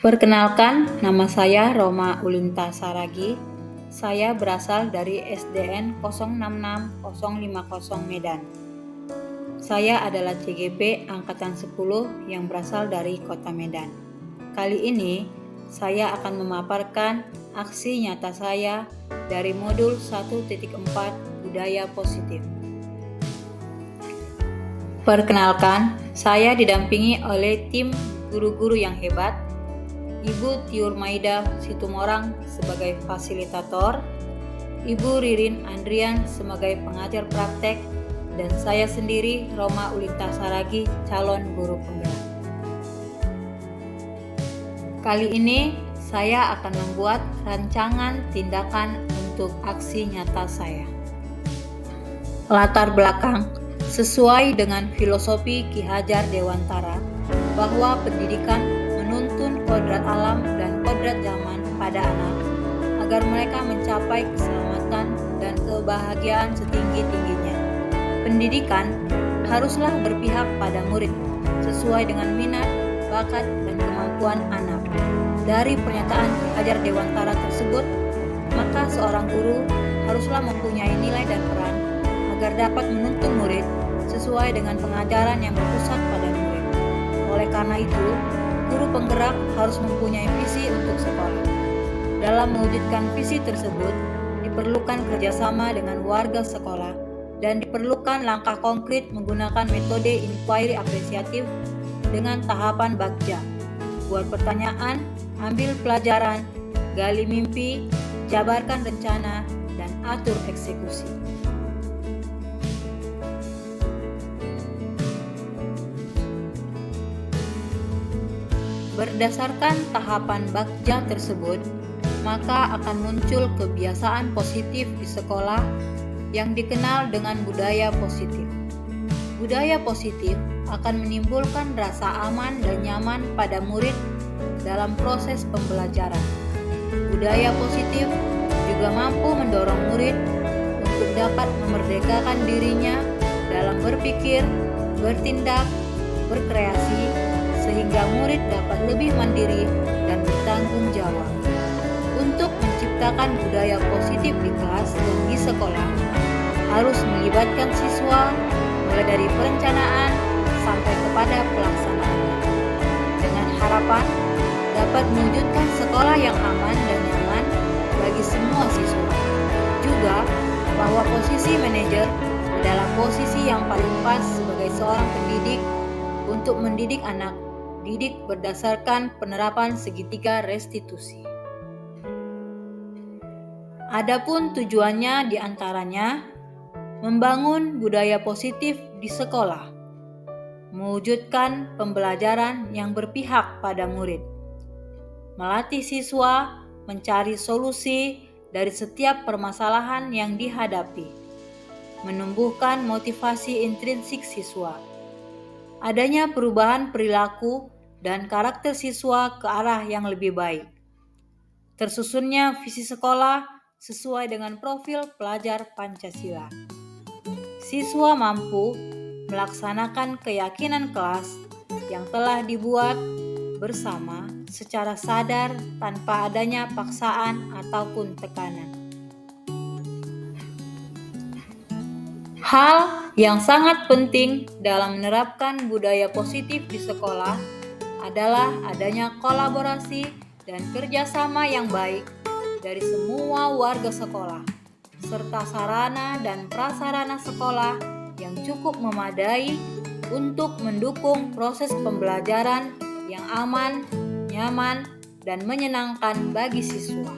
Perkenalkan, nama saya Roma Ulinta Saragi. Saya berasal dari SDN 066050 Medan. Saya adalah CGP Angkatan 10 yang berasal dari Kota Medan. Kali ini, saya akan memaparkan aksi nyata saya dari modul 1.4 Budaya Positif. Perkenalkan, saya didampingi oleh tim guru-guru yang hebat, Ibu Tiur Maida Situmorang sebagai fasilitator, Ibu Ririn Andrian sebagai pengajar praktek, dan saya sendiri Roma Ulinta Saragi, calon guru penggerak. Kali ini saya akan membuat rancangan tindakan untuk aksi nyata saya. Latar belakang sesuai dengan filosofi Ki Hajar Dewantara bahwa pendidikan menuntun kodrat alam dan kodrat zaman pada anak agar mereka mencapai keselamatan dan kebahagiaan setinggi-tingginya. Pendidikan haruslah berpihak pada murid sesuai dengan minat, bakat, dan kemampuan anak. Dari pernyataan Ki Hajar Dewantara tersebut, maka seorang guru haruslah mempunyai nilai dan peran agar dapat menuntun murid sesuai dengan pengajaran yang berpusat pada murid. Oleh karena itu, guru penggerak harus mempunyai visi untuk sekolah. Dalam mewujudkan visi tersebut, diperlukan kerjasama dengan warga sekolah dan diperlukan langkah konkret menggunakan metode inquiry apresiatif dengan tahapan bagja. Buat pertanyaan, ambil pelajaran, gali mimpi, jabarkan rencana, dan atur eksekusi. Berdasarkan tahapan bagja tersebut, maka akan muncul kebiasaan positif di sekolah yang dikenal dengan budaya positif. Budaya positif akan menimbulkan rasa aman dan nyaman pada murid dalam proses pembelajaran. Budaya positif juga mampu mendorong murid untuk dapat memerdekakan dirinya dalam berpikir, bertindak, berkreasi, sehingga murid dapat lebih mandiri dan bertanggung jawab. Untuk menciptakan budaya positif di kelas dan di sekolah, harus melibatkan siswa mulai dari perencanaan sampai kepada pelaksanaannya. Dengan harapan dapat mewujudkan sekolah yang aman dan nyaman bagi semua siswa. Juga bahwa posisi manajer adalah posisi yang paling pas sebagai seorang pendidik untuk mendidik anak didik berdasarkan penerapan segitiga restitusi. Adapun tujuannya diantaranya membangun budaya positif di sekolah, mewujudkan pembelajaran yang berpihak pada murid, melatih siswa mencari solusi dari setiap permasalahan yang dihadapi, menumbuhkan motivasi intrinsik siswa, adanya perubahan perilaku dan karakter siswa ke arah yang lebih baik. Tersusunnya visi sekolah sesuai dengan profil pelajar Pancasila. Siswa mampu melaksanakan keyakinan kelas yang telah dibuat bersama secara sadar tanpa adanya paksaan ataupun tekanan. Hal yang sangat penting dalam menerapkan budaya positif di sekolah adalah adanya kolaborasi dan kerjasama yang baik dari semua warga sekolah, serta sarana dan prasarana sekolah yang cukup memadai untuk mendukung proses pembelajaran yang aman, nyaman, dan menyenangkan bagi siswa.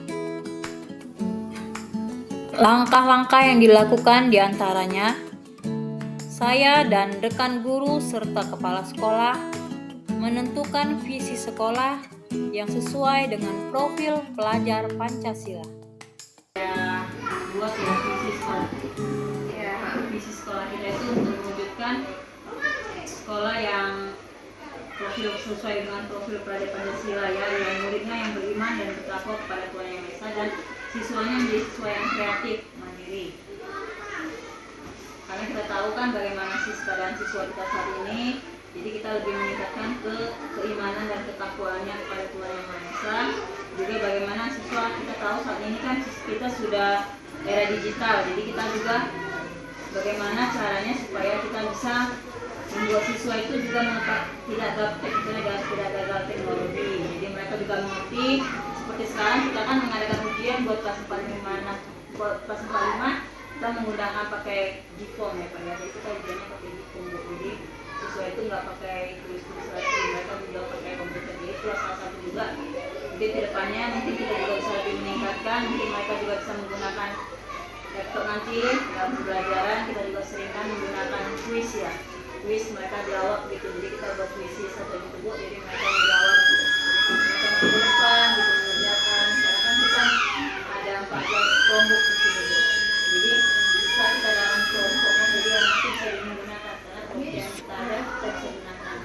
Langkah-langkah yang dilakukan diantaranya, saya dan rekan guru serta kepala sekolah menentukan visi sekolah yang sesuai dengan profil pelajar Pancasila. Buat ya visi sekolah. Visi sekolah kita itu untuk mewujudkan sekolah yang profil sesuai dengan profil pelajar Pancasila, ya, yang muridnya yang beriman dan bertakwa kepada Tuhan Yang Maha Esa, dan siswanya menjadi siswa yang kreatif, mandiri. Karena kita tahu kan bagaimana keadaan siswa kita saat ini, Jadi kita lebih meningkatkan keimanan dan ketakwaannya kepada Tuhan Yang Maha Esa. Juga bagaimana siswa, kita tahu saat ini kan kita sudah era digital, jadi kita juga bagaimana caranya supaya kita bisa membuat siswa itu juga tidak gagal teknologi. Jadi mereka juga mengerti, seperti sekarang kita kan mengadakan ujian buat kelas 4 5 kita menggunakan pakai Gform ya Pak ya. Jadi kita ujiannya pakai Gform. Jadi siswa itu nggak pakai tulis-tulis lagi, mereka juga pakai komputer. Jadi itu salah satu juga. Jadi kedepannya mungkin kita juga bisa lebih meningkatkan, mungkin mereka juga bisa menggunakan laptop nanti dalam pembelajaran. Kita juga seringkan menggunakan quiz ya, quiz mereka jawab gitu. Jadi kita buat quiz satu gitu Bu, jadi mereka menjawab gitu. Mereka mengumpulkan gitu, mengerjakan. Karena kan kita ada 14 kelompok di sini Bu. Jadi bisa kita dalam kelompoknya, jadi yang nanti bisa digunakan karena kemudian kita ada, kita bisa gunakan.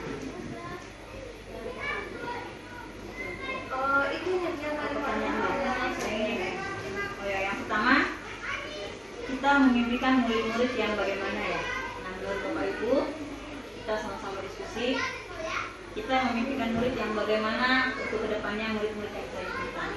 Yang pertama, kita memimpikan murid-murid yang bagaimana ya. Nah, menurut Bapak Ibu, kita sama-sama diskusi. Kita memimpikan murid yang bagaimana untuk kedepannya murid-murid yang kita impikan.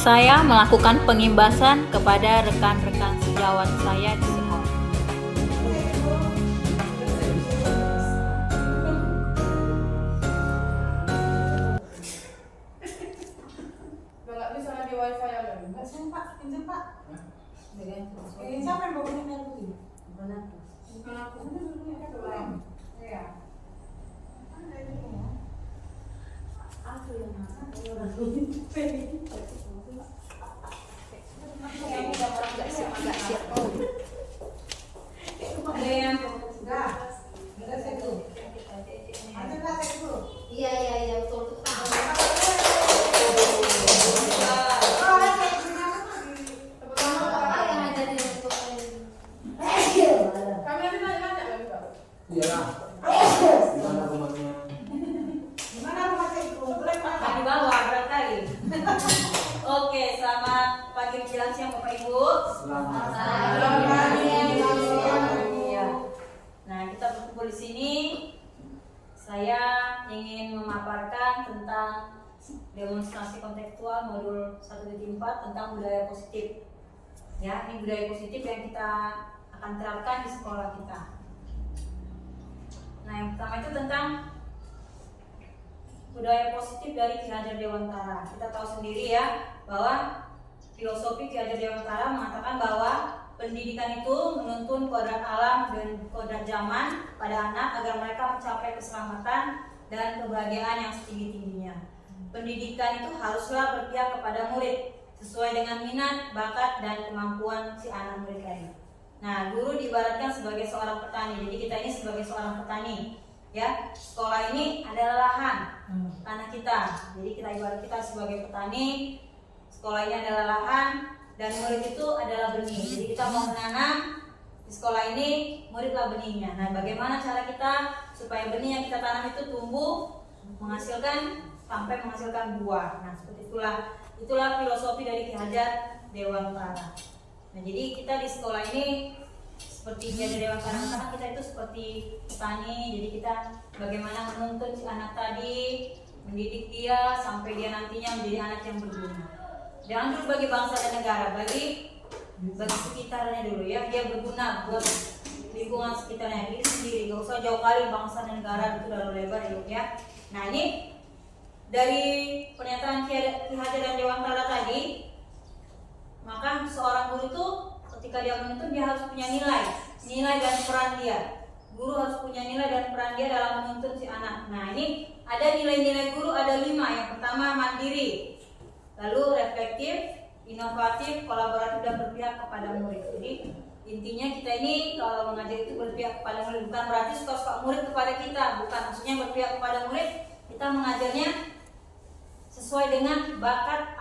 Saya melakukan pengimbasan kepada rekan-rekan sejawat saya di sekolah. Nggak bisa di wifi ya Bang? Nggak sih Pak, pinjam Pak. Ini siapa yang bawa ini putih? Bukan aku. Bukan aku. Ini ada lain. Iya. Ada ini ya. Aku yang masak, orang ini. Agak siap. Ada yang enggak saya dulu. Ada nggak saya dulu? Iya betul. Kami ada nanya lagi Pak. Iya. Gimana rumahnya? Gimana rumah saya itu? Di bawah barangkali. Oke, selamat pagi menjelang siang Bapak Ibu. Selamat. Iya. Nah, kita berkumpul di sini. Saya ingin memaparkan tentang demonstrasi kontekstual modul 1.4 tentang budaya positif. Ya, ini budaya positif yang kita akan terapkan di sekolah kita. Nah, yang pertama itu tentang budaya positif dari Ki Hajar Dewantara. Kita tahu sendiri ya bahwa filosofi Ki Hajar Dewantara mengatakan bahwa pendidikan itu menuntun kodrat alam dan kodrat zaman pada anak agar mereka mencapai keselamatan dan kebahagiaan yang setinggi-tingginya. Pendidikan itu haruslah berpihak kepada murid sesuai dengan minat, bakat, dan kemampuan si anak murid tadi. Nah, guru diibaratkan sebagai seorang petani. Jadi kita ini sebagai seorang petani. Ya, sekolah ini adalah lahan tanah kita. Jadi kita ibarat kita sebagai petani, sekolah ini adalah lahan, dan murid itu adalah benih. Jadi kita mau menanam di sekolah ini, muridlah benihnya. Nah, bagaimana cara kita supaya benih yang kita tanam itu tumbuh, menghasilkan sampai menghasilkan buah. Nah, seperti itulah filosofi dari Ki Hajar Dewantara. Nah, jadi kita di sekolah ini seperti Ki Hajar Dewantara, karena kita itu seperti petani. Jadi kita bagaimana menuntun si anak tadi, mendidik dia sampai dia nantinya menjadi anak yang berguna. Jangan dulu bagi bangsa dan negara, bagi sekitarnya dulu ya. Dia berguna buat lingkungan sekitarnya, diri sendiri. Gak usah jauh kali bangsa dan negara, itu lalu lebar ya. Nah, ini dari pernyataan Ki Hajar Dewantara tadi, maka seorang guru itu ketika dia menuntun, dia harus punya nilai dan peran dia. guru harus punya nilai dan peran dia dalam menuntun si anak. Nah, ini ada nilai-nilai guru, ada 5. Yang pertama mandiri, lalu reflektif, inovatif, kolaboratif, dan berpihak kepada murid. Jadi intinya kita ini kalau mengajar itu berpihak kepada murid, bukan berarti suka-suka murid kepada kita, bukan, maksudnya berpihak kepada murid. Kita mengajarnya sesuai dengan bakat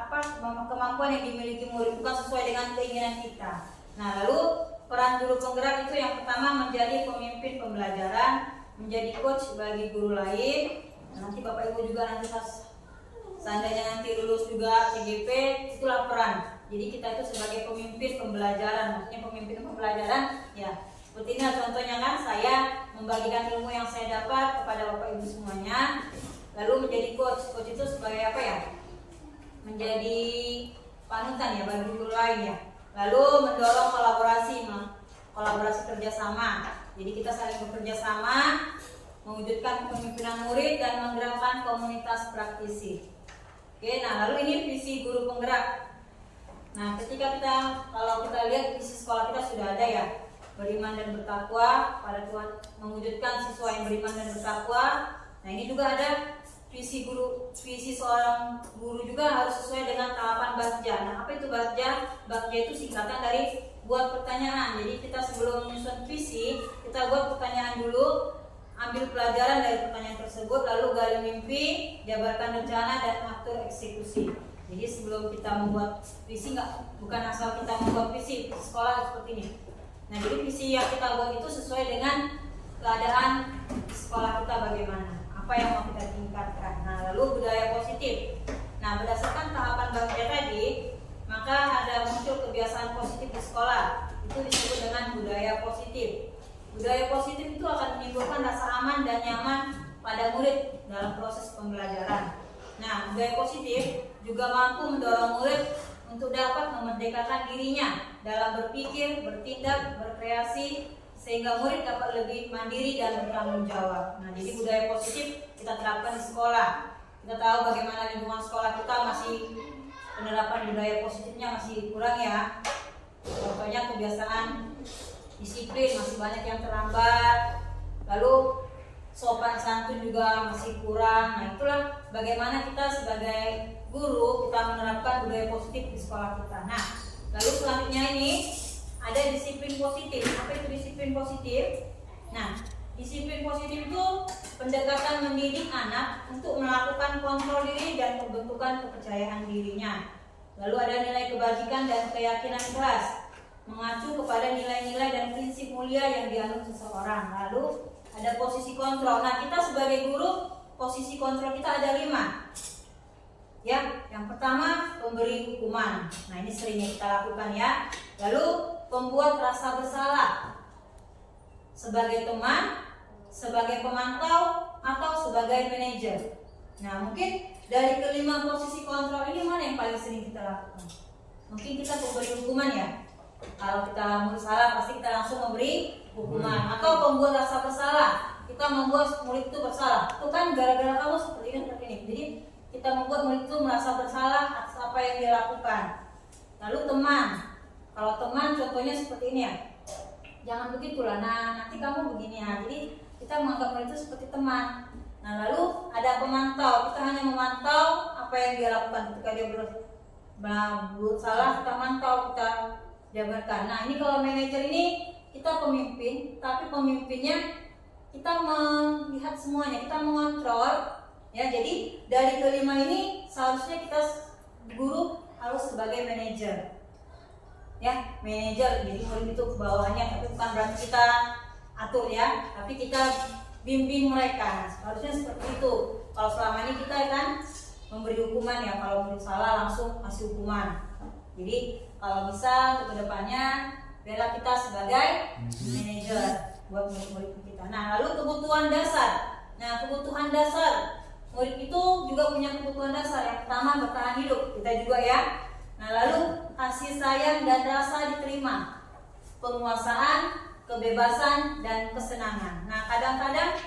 kemampuan yang dimiliki murid, bukan sesuai dengan keinginan kita. Nah, lalu peran guru penggerak itu yang pertama menjadi pemimpin pembelajaran, menjadi coach bagi guru lain. Nah, nanti Bapak Ibu juga nanti seandainya nanti lulus juga CGP, itulah peran. Jadi kita itu sebagai pemimpin pembelajaran, maksudnya pemimpin pembelajaran ya. Seperti ini contohnya kan, saya membagikan ilmu yang saya dapat kepada Bapak Ibu semuanya. Lalu menjadi coach. Coach itu sebagai apa ya? Menjadi panutan ya bagi guru lain ya. Lalu mendorong kolaborasi kerjasama. Jadi kita saling bekerja sama, mewujudkan kepemimpinan murid dan menggerakkan komunitas praktisi. Oke, nah lalu ini visi guru penggerak. Nah, kalau kita lihat visi sekolah kita sudah ada ya, beriman dan bertakwa pada Tuhan, mewujudkan siswa yang beriman dan bertakwa. Nah, ini juga ada visi seorang guru juga harus sesuai dengan tahapan Bagja. Nah, apa itu Bagja? Bagja itu singkatan dari buat pertanyaan. Jadi kita sebelum menyusun visi, kita buat pertanyaan dulu, ambil pelajaran dari pertanyaan tersebut, lalu gali mimpi, jabarkan rencana, dan atur eksekusi. Jadi sebelum kita membuat visi, bukan asal kita membuat visi sekolah seperti ini. Nah, jadi visi yang kita buat itu sesuai dengan keadaan sekolah kita bagaimana, apa yang mau kita tingkatkan. Nah, lalu budaya positif. Nah, berdasarkan tahapan Bagja tadi, maka ada muncul kebiasaan positif di sekolah. Itu disebut dengan budaya positif. Budaya positif itu akan menimbulkan rasa aman dan nyaman pada murid dalam proses pembelajaran. Nah, budaya positif juga mampu mendorong murid untuk dapat memerdekakan dirinya dalam berpikir, bertindak, berkreasi, sehingga murid dapat lebih mandiri dan bertanggung jawab. Nah, jadi budaya positif kita terapkan di sekolah. Kita tahu bagaimana lingkungan sekolah kita masih penerapan budaya positifnya masih kurang ya. Contohnya kebiasaan disiplin masih banyak yang terlambat. Lalu sopan santun juga masih kurang. Nah, itulah bagaimana kita sebagai guru kita menerapkan budaya positif di sekolah kita. Nah, lalu selanjutnya ini ada disiplin positif. Apa itu disiplin positif? Nah, disiplin positif itu pendekatan mendidik anak untuk melakukan kontrol diri dan pembentukan kepercayaan dirinya. Lalu ada nilai kebajikan dan keyakinan ikhlas, mengacu kepada nilai-nilai dan prinsip mulia yang dianut seseorang. Lalu ada posisi kontrol. Nah, kita sebagai guru, posisi kontrol kita ada 5. Ya, yang pertama pemberi hukuman. Nah, ini seringnya kita lakukan ya. Lalu pembuat rasa bersalah sebagai teman, sebagai pemantau, atau sebagai manajer. Nah, mungkin dari kelima posisi kontrol ini mana yang paling sering kita lakukan? Mungkin kita pemberi hukuman ya. Kalau kita murid salah pasti kita langsung memberi hukuman. Atau pembuat rasa bersalah, kita membuat murid itu bersalah. Itu kan gara-gara kamu seperti ini. Jadi kita membuat murid itu merasa bersalah atas apa yang dia lakukan. Lalu teman, kalau teman contohnya seperti ini ya, jangan begitulah, nah nanti kamu begini ya. Jadi kita menganggap murid itu seperti teman. Nah, lalu ada pemantau, kita hanya memantau apa yang dia lakukan. Ketika dia berbuat salah, kita mantau, kita jabarkan. Nah, ini kalau manajer ini kita pemimpin, tapi pemimpinnya kita melihat semuanya, kita mengontrol. Ya, jadi dari kelima ini seharusnya kita guru harus sebagai manajer. Ya, manajer. Jadi murid itu ke bawahnya, tapi bukan berarti kita atur ya, tapi kita bimbing mereka. Harusnya seperti itu. Kalau selama ini kita kan memberi hukuman ya, kalau murid salah langsung kasih hukuman. Jadi kalau bisa untuk kedepannya biarlah kita sebagai manajer buat murid-murid kita. Nah, lalu kebutuhan dasar. Nah, kebutuhan dasar murid itu juga punya kebutuhan dasar. Yang pertama bertahan hidup, kita juga ya. Nah, lalu kasih sayang dan rasa diterima, penguasaan, kebebasan, dan kesenangan. Nah, kadang-kadang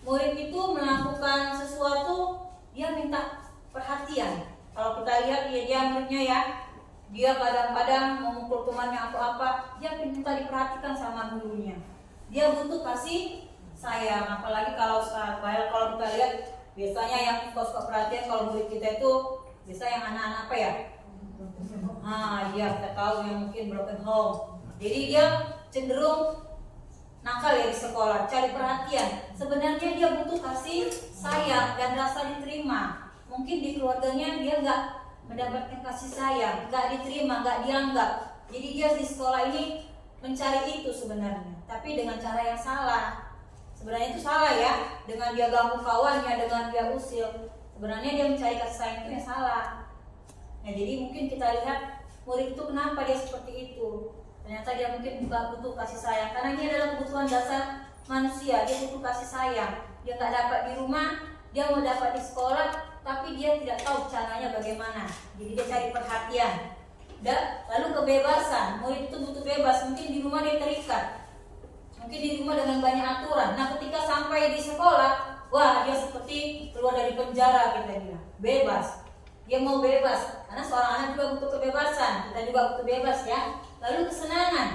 murid itu melakukan sesuatu, dia minta perhatian. Kalau kita lihat dia muridnya ya, dia kadang-kadang memukul temannya atau apa, dia minta diperhatikan sama gurunya. dia butuh kasih sayang. Apalagi kalau kita lihat biasanya yang suka perhatian kalau murid kita itu biasa yang anak-anak apa ya? Iya kita tahu yang mungkin broken home. Jadi dia cenderung nakal ya di sekolah, cari perhatian. Sebenarnya dia butuh kasih sayang dan rasa diterima. Mungkin di keluarganya dia nggak mendapatkan kasih sayang, nggak diterima, nggak dianggap. Jadi dia di sekolah ini mencari itu sebenarnya, tapi dengan cara yang salah. Sebenarnya itu salah ya, dengan dia ganggu kawannya, dengan dia usil. Sebenarnya dia mencari kasih sayang itu yang salah. Nah, jadi mungkin kita lihat murid itu kenapa dia seperti itu. Ternyata dia mungkin juga butuh kasih sayang, karena ini adalah kebutuhan dasar manusia. Dia butuh kasih sayang. Dia nggak dapat di rumah, dia mau dapat di sekolah, tapi dia tidak tahu caranya bagaimana. Jadi dia cari perhatian. Lalu kebebasan. Murid itu butuh bebas. Mungkin di rumah dia terikat, mungkin di rumah dengan banyak aturan. Nah, ketika sampai di sekolah, wah dia seperti keluar dari penjara, kita bilang bebas. Dia mau bebas, karena seorang anak juga butuh kebebasan. Kita juga butuh bebas ya. Lalu kesenangan.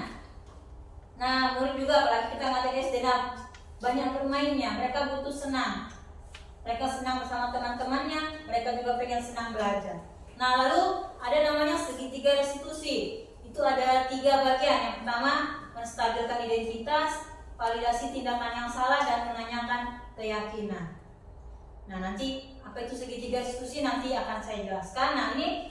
Nah, murid juga, apalagi kita ngajar SD, banyak bermainnya. Mereka butuh senang. Mereka senang bersama teman-temannya. Mereka juga pengen senang belajar. Nah, lalu ada namanya segitiga restitusi. Itu ada 3 bagian. Yang pertama, menstabilkan identitas, validasi tindakan yang salah, dan menanyakan keyakinan. Nah, nanti apa itu segitiga restitusi nanti akan saya jelaskan. Nah, ini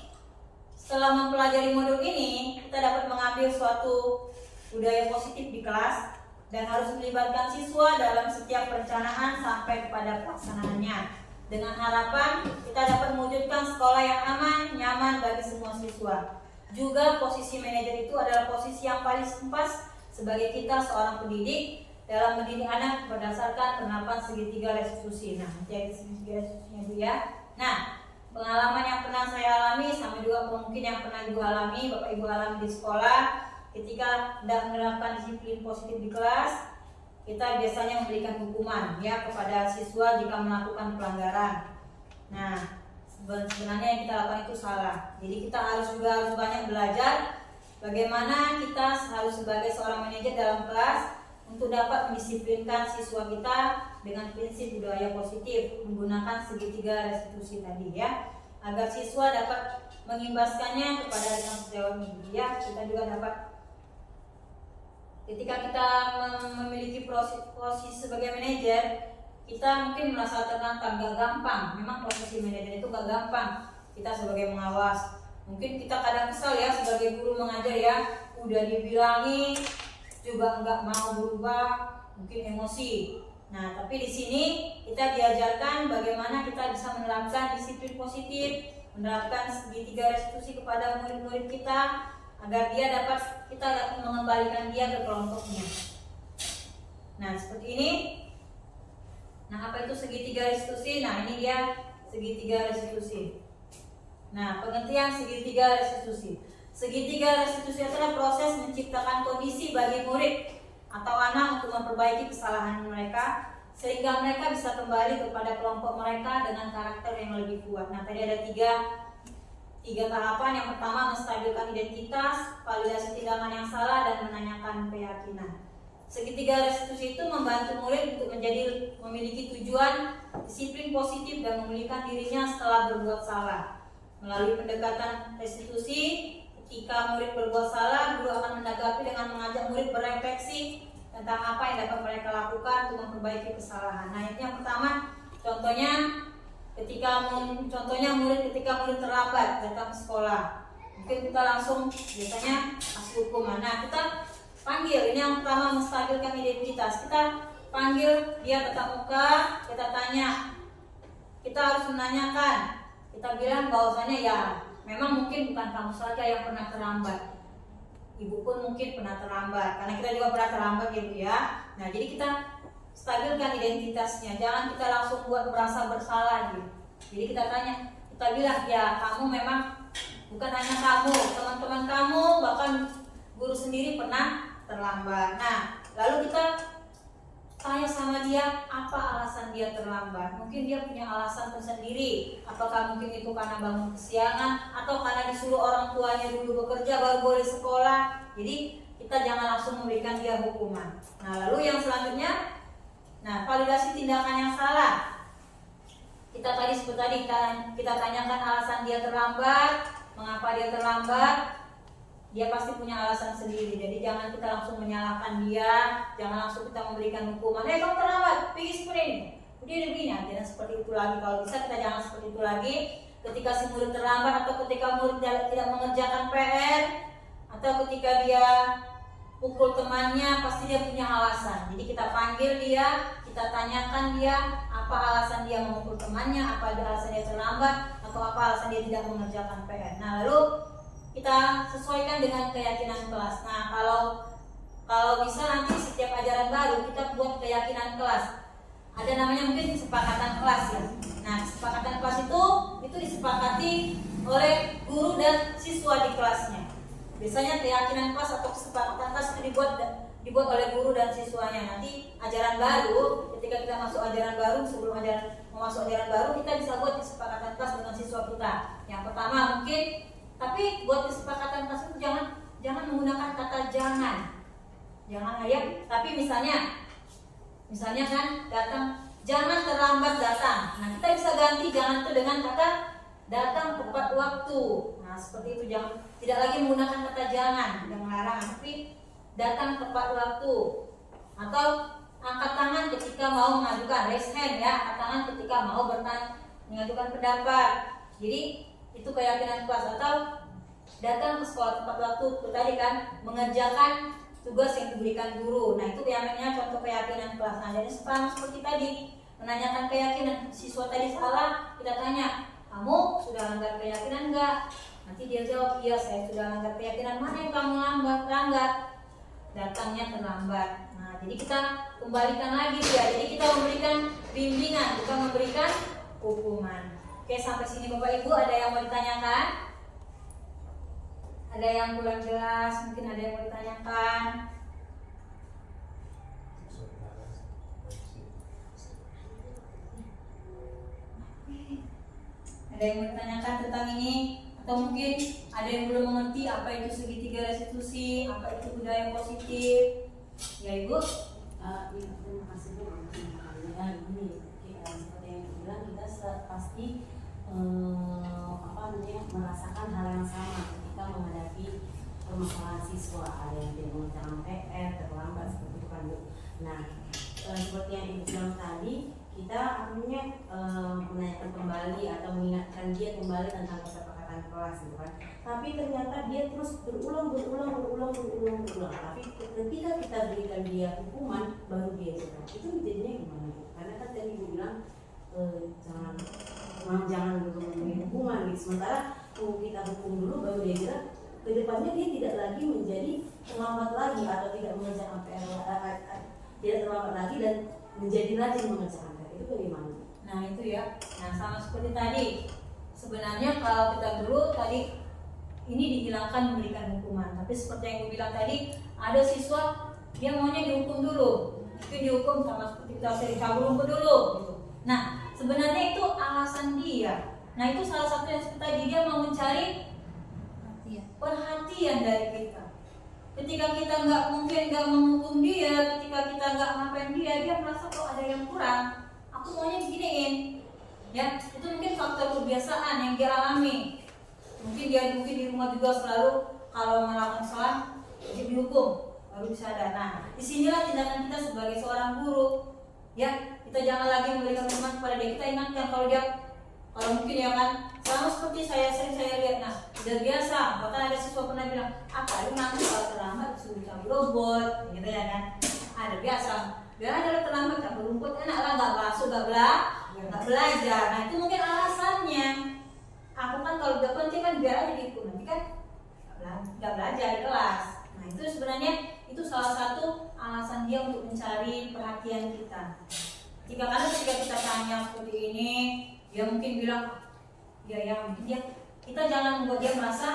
setelah mempelajari modul ini, kita dapat mengambil suatu budaya positif di kelas dan harus melibatkan siswa dalam setiap perencanaan sampai kepada pelaksanaannya. Dengan harapan kita dapat mewujudkan sekolah yang aman, nyaman bagi semua siswa. Juga posisi manajer itu adalah posisi yang paling pas sebagai kita seorang pendidik dalam mendidik anak berdasarkan penerapan segitiga restitusi. Nah, jadi segitiga restitusinya Bu ya. Nah, pengalaman yang pernah saya alami sama juga mungkin yang pernah Ibu alami, Bapak Ibu alami di sekolah, ketika tidak menerapkan disiplin positif di kelas, kita biasanya memberikan hukuman ya kepada siswa jika melakukan pelanggaran. Nah, sebenarnya yang kita lakukan itu salah. Jadi kita harus banyak belajar bagaimana kita harus sebagai seorang manajer dalam kelas untuk dapat mendisiplinkan siswa kita dengan prinsip budaya positif menggunakan segitiga restitusi tadi ya, agar siswa dapat mengimbaskannya kepada tanggung jawab ya. Kita juga dapat ketika kita memiliki posisi sebagai manajer, kita mungkin merasa tertantang, gak gampang. Memang posisi manajer itu gak gampang. Kita sebagai pengawas, mungkin kita kadang kesal ya sebagai guru mengajar ya, udah dibilangi juga nggak mau berubah, mungkin emosi. Nah, tapi di sini kita diajarkan bagaimana kita bisa menerapkan disiplin positif, menerapkan segitiga restitusi kepada murid-murid kita agar kita dapat mengembalikan dia ke kelompoknya. Nah, seperti ini. Nah, apa itu segitiga restitusi? Nah, ini dia segitiga restitusi. Nah, pengertian segitiga restitusi. Segitiga restitusi adalah proses menciptakan kondisi bagi murid atau anak untuk memperbaiki kesalahan mereka sehingga mereka bisa kembali kepada kelompok mereka dengan karakter yang lebih kuat. Nah, tadi ada tiga tahapan. Yang pertama, menstabilkan identitas, validasi tindakan yang salah, dan menanyakan keyakinan. Segitiga restitusi itu membantu murid untuk memiliki tujuan, disiplin positif, dan memulihkan dirinya setelah berbuat salah. Melalui pendekatan restitusi, ketika murid berbuat salah, guru akan menanggapi dengan mengajak murid berefleksi tentang apa yang dapat mereka lakukan untuk memperbaiki kesalahan. Nah, itu yang pertama. Contohnya murid ketika murid terlambat datang ke sekolah, mungkin kita langsung biasanya kasih hukuman. Nah, kita panggil. Ini yang pertama, menstabilkan identitas. Kita panggil dia tatap muka, kita tanya, kita harus menanyakan. Kita bilang bahwasanya ya memang mungkin bukan kamu saja yang pernah terlambat, ibu pun mungkin pernah terlambat, karena kita juga pernah terlambat ya Bu ya. Nah, jadi kita stabilkan identitasnya, jangan kita langsung buat merasa bersalah gitu. Jadi kita tanya, kita bilang ya kamu memang, bukan hanya kamu, teman-teman kamu, bahkan guru sendiri pernah terlambat. Nah, lalu kita tanya sama dia apa alasan dia terlambat. Mungkin dia punya alasan tersendiri. Apakah mungkin itu karena bangun kesiangan atau karena disuruh orang tuanya dulu bekerja baru boleh sekolah. Jadi kita jangan langsung memberikan dia hukuman. Nah, lalu yang selanjutnya, nah, validasi tindakan yang salah. Kita tadi seperti tadi kita tanyakan alasan dia terlambat, mengapa dia terlambat. Dia pasti punya alasan sendiri. Jadi jangan kita langsung menyalahkan dia, jangan langsung kita memberikan hukuman. Kamu terlambat, pergi seperti ini. Udah begini, jangan seperti itu lagi. Kalau bisa kita jangan seperti itu lagi. Ketika si murid terlambat atau ketika murid tidak mengerjakan PR atau ketika dia pukul temannya, pasti dia punya alasan. Jadi kita panggil dia, kita tanyakan dia apa alasan dia memukul temannya, apa alasan dia terlambat, atau apa alasan dia tidak mengerjakan PR. Nah, lalu kita sesuaikan dengan keyakinan kelas. Nah, kalau bisa nanti setiap ajaran baru kita buat keyakinan kelas. Ada namanya mungkin kesepakatan kelas ya. Nah, kesepakatan kelas itu disepakati oleh guru dan siswa di kelasnya. Biasanya keyakinan kelas atau kesepakatan kelas itu dibuat oleh guru dan siswanya. Nanti ajaran baru, ketika kita masuk ajaran baru, sebelum mau masuk ajaran baru, kita bisa buat kesepakatan kelas dengan siswa kita. Yang pertama mungkin, tapi buat kesepakatan kelas itu jangan menggunakan kata jangan ayat. Tapi misalnya kan datang, jangan terlambat datang. Nah, kita bisa ganti jangan itu dengan kata datang tepat waktu. Nah, seperti itu, jangan, tidak lagi menggunakan kata jangan yang melarang, tapi datang tepat waktu. Atau angkat tangan ketika mau mengajukan, raise hand ya, angkat tangan ketika mau mengajukan pendapat. Jadi itu keyakinan kelas. Atau datang ke sekolah tepat waktu, itu tadi kan mengerjakan tugas yang diberikan guru. Nah, itu keyakinannya, contoh keyakinan kelas. Nah, jadi sama seperti tadi, menanyakan keyakinan. Siswa tadi salah, kita tanya, kamu sudah langgar keyakinan enggak? Nanti dia jawab, iya saya sudah langgar keyakinan. Mana yang kamu langgar? Datangnya terlambat. Nah, jadi kita kembalikan lagi dia. Jadi kita memberikan bimbingan, bukan memberikan hukuman. Oke, sampai sini Bapak Ibu, ada yang mau ditanyakan? Ada yang kurang jelas, mungkin ada yang mau ditanyakan. Ada yang mau ditanyakan tentang ini? Atau mungkin ada yang belum mengerti apa itu segitiga restitusi, apa itu budaya positif? Ya Ibu? Terima kasih Bu. Ini seperti yang dibilang, kita pasti merasakan hal yang sama ketika menghadapi permasalahan siswa. Ada yang tidak mengerjakan PR, terlambat, seperti itu kan Bu. Nah, seperti yang Ibu bilang tadi, kita akhirnya menanyakan kembali atau mengingatkan dia kembali tentang kesepakatan kelas gitu kan. Tapi ternyata dia terus berulang. Tapi ketika kita berikan dia hukuman, baru dia jerah. Itu jadinya gimana Bu? Karena kan tadi Ibu bilang jangan dulu memberi hukuman gitu. Sementara kita hukum dulu baru dia jerah. Kedepannya dia tidak lagi menjadi terlambat lagi atau tidak mengerjakan PR, tidak terlambat lagi dan menjadi rajin mengerjakan PR. Itu bagaimana? Nah itu ya. Nah sama seperti tadi. Sebenarnya kalau kita dulu tadi ini dihilangkan memberikan hukuman. Tapi seperti yang gue bilang tadi, ada siswa dia maunya dihukum dulu. Mungkin dihukum sama seperti kita sering cabut rumput dulu. Gitu. Nah sebenarnya itu alasan dia. Nah itu salah satu yang seperti tadi, dia mau mencari perhatian dari kita. Ketika kita nggak menghukum dia, ketika kita nggak ngapain dia merasa kok ada yang kurang. Aku maunya beginiin. Ya, itu mungkin faktor kebiasaan yang dia alami. Mungkin di rumah juga selalu kalau melakukan salah wajib dihukum, baru bisa ada. Nah, disinilah tindakan kita sebagai seorang guru. Ya, kita jangan lagi memberikan hukuman kepada dia. Kita ingatkan kalau mungkin ya kan, sama seperti sering saya lihat. Nah, udah biasa. Bahkan ada siswa pernah bilang, lu nanti kalau terlambat suruh cabut robot, gitu ya kan? Ada biasa. Biar aja terlambat cabut rumput, enak lah, nggak basuh, nggak belajar. Nah itu mungkin alasannya. Aku kan kalau udah penting kan biar aja gitu, nanti kan nggak belajar di kelas. Nah itu sebenarnya itu salah satu alasan dia untuk mencari perhatian kita. Karena ketika kita tanya seperti ini, dia mungkin bilang, kita jangan membuat dia merasa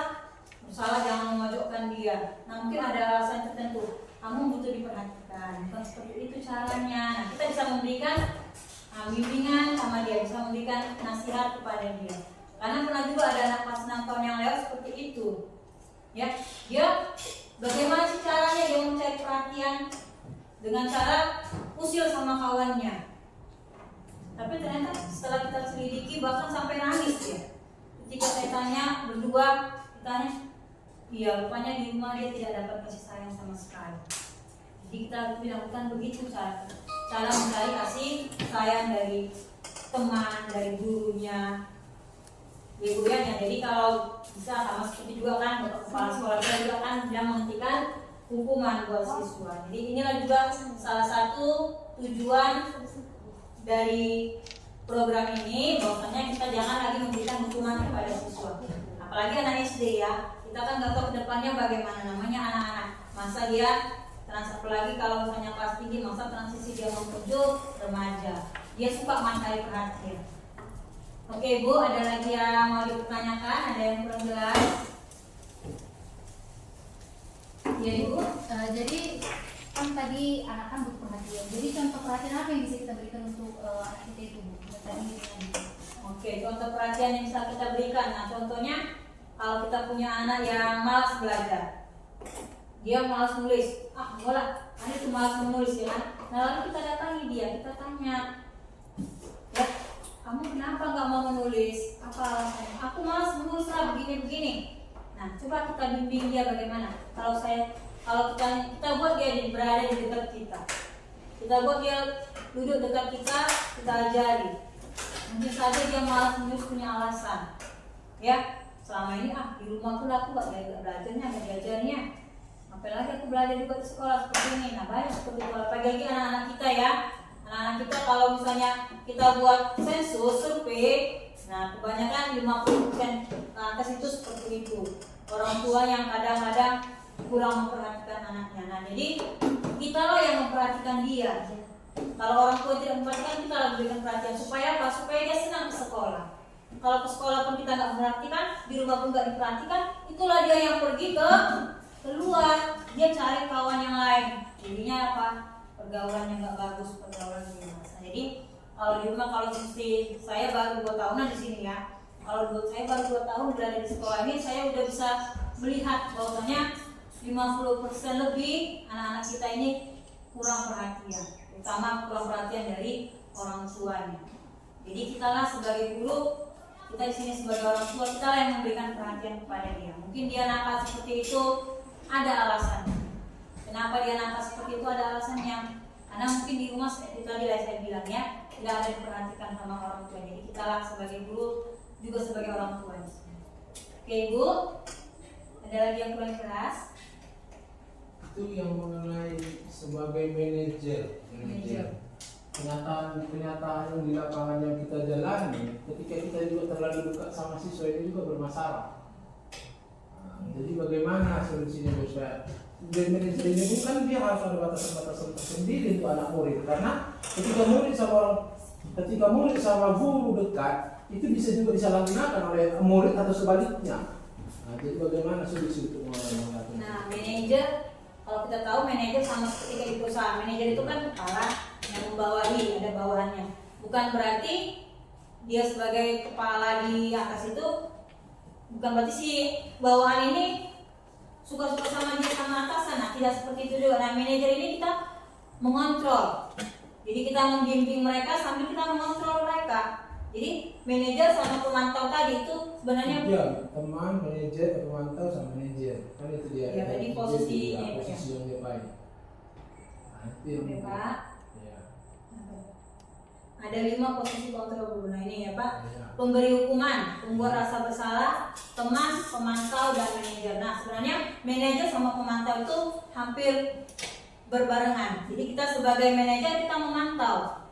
bersalah, jangan memojokkan dia. Nah mungkin ada alasan tertentu. Kamu butuh diperhatikan, bukan seperti itu caranya. Nah kita bisa memberikan bimbingan sama dia, bisa memberikan nasihat kepada dia. Karena pernah juga ada anak kelas 6 tahun yang lewat seperti itu. Ya, dia bagaimana sih caranya dengan cara usil sama kawannya. Tapi ternyata setelah kita selidiki bahkan sampai nangis ya. Ketika saya tanya berdua, ditanya, iya rupanya di rumah dia tidak dapat kasih sayang sama sekali. Jadi kita lakukan begitu cara mencari kasih sayang dari teman, dari gurunya, ibu ya. Jadi kalau bisa sama seperti juga kan kepala sekolah kita juga kan dia menghentikan hukuman buat siswa. Jadi inilah juga salah satu tujuan dari program ini, bahwasanya kita jangan lagi memberikan hukuman kepada siswa. Apalagi anak SD ya, kita kan nggak tahu kedepannya bagaimana, namanya anak-anak. Masa dia apalagi kalau misalnya kelas tinggi, masa transisi dia menuju remaja, dia suka mencari perhatian. Oke Bu, ada lagi yang mau dipertanyakan? Ada yang kurang jelas? Ya Ibu, jadi kan tadi anak kan butuh perhatian. Jadi contoh perhatian apa yang bisa kita berikan untuk anak kita itu Bu? Oke, contoh perhatian yang bisa kita berikan. Nah, contohnya kalau kita punya anak yang malas belajar, dia malas nulis, bola, ada tuh malas menulis ya kan? Nah lalu kita datangi dia, kita tanya, ya, kamu kenapa nggak mau menulis? Apa alasannya? Aku malas menulis lah begini-begini. Nah, coba kita bimbing dia bagaimana. Kalau kita buat dia berada di dekat kita buat dia duduk dekat kita ajari. Mungkin saja dia malas menulis punya alasan, ya. Selama ini di rumah tuh aku nggak belajarnya. Apalagi aku belajar juga di sekolah seperti ini. Nah banyak seperti itu. Apalagi anak-anak kita ya. Anak-anak kita kalau misalnya kita buat sensus, survei, nah kebanyakan 50% ke atas itu seperti itu. Orang tua yang kadang-kadang kurang memperhatikan anaknya. Nah jadi kita lah yang memperhatikan dia. Kalau orang tua tidak memperhatikan, kita lah berikan perhatian. Supaya apa? Supaya dia senang ke sekolah. Kalau ke sekolah pun kita nggak memperhatikan, di rumah pun nggak diperhatikan, itulah dia yang pergi keluar, dia cari kawan yang lain. Jadinya apa? Pergaulan yang nggak bagus, pergaulan yang masa. Jadi kalau di rumah, kalau seperti saya baru 2 tahunan di sini ya. Kalau saya baru 2 tahun berada di sekolah ini, saya udah bisa melihat bahwasanya 50% lebih anak-anak kita ini kurang perhatian, terutama kurang perhatian dari orang tuanya. Jadi kita lah sebagai guru, kita di sini sebagai orang tua, kita lah yang memberikan perhatian kepada dia. Mungkin dia nakal seperti itu, ada alasan. Kenapa dia nakal seperti itu, ada alasannya. Karena mungkin di rumah seperti tadi saya bilang ya, tidak ada diperhatikan sama orang tua. Jadi kita lah sebagai guru juga sebagai orang tua. Oke Ibu, ada lagi yang kurang jelas? Itu yang mengenai sebagai manajer. Kenyataan yang di lapangan yang kita jalani, ketika kita juga terlalu dekat sama siswa ini juga bermasalah. Jadi bagaimana solusinya Ustaz? Manajer ini bukan dia harus ada batasan-batasan tersendiri untuk anak murid, karena ketika murid sama guru dekat, itu bisa juga disalahgunakan oleh murid atau sebaliknya. Nah, jadi bagaimana solusi untuk mengatasi? Nah, manajer, kalau kita tahu manajer sama seperti di perusahaan, manajer itu kan kepala yang membawahi, ada bawahannya. Bukan berarti dia sebagai kepala di atas itu, bukan berarti si bawahan ini suka-suka sama dia sama atasan. Nah, tidak seperti itu juga. Nah, manajer ini kita mengontrol. Jadi kita membimbing mereka sambil kita mengontrol mereka. Jadi manajer sama pemantau tadi itu sebenarnya teman, manajer, pemantau sama manajer. Kan itu dia. Ya, tadi posisinya posisi yang dia main. Nah, itu yang Pak. Ya. Ada 5 posisi kontrol guru. Nah ini ya Pak. Ya. Pemberi hukuman, pembuat rasa bersalah, teman, pemantau, dan manajer. Nah sebenarnya manajer sama pemantau itu hampir berbarengan. Jadi kita sebagai manajer kita memantau,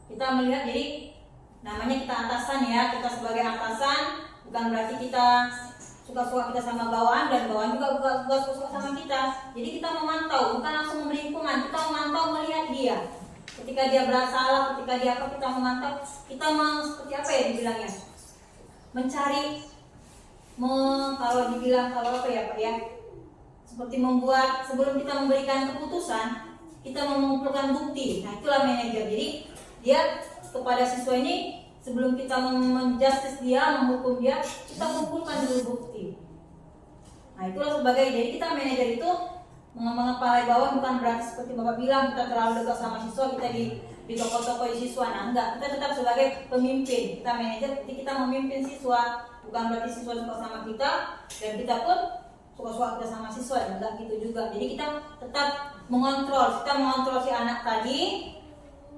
kita melihat. Jadi namanya kita atasan ya. Kita sebagai atasan bukan berarti kita suka-suka kita sama bawahan dan bawahan juga suka sama kita. Jadi kita memantau, bukan langsung memberi hukuman. Kita memantau, melihat dia. Ketika dia bersalah, ketika dia apa, kita memantau. Kita mau seperti apa ya dibilangnya? Mencari, kalau dibilang kalau apa ya Pak ya? Seperti membuat, sebelum kita memberikan keputusan, kita mengumpulkan bukti. Nah itulah manajer. Jadi dia kepada siswa ini, sebelum kita menjustice dia, menghukum dia, kita kumpulkan dulu bukti. Nah itulah sebagai, jadi kita manajer itu mengepalai bawah bukan berarti seperti Bapak bilang kita terlalu dekat sama siswa, kita di toko-toko siswa. Nah, enggak, kita tetap sebagai pemimpin, kita manajer, kita memimpin siswa, bukan berarti siswa suka sama kita dan kita pun suka-suka kita sama siswa, enggak gitu juga. Jadi kita tetap mengontrol si anak tadi,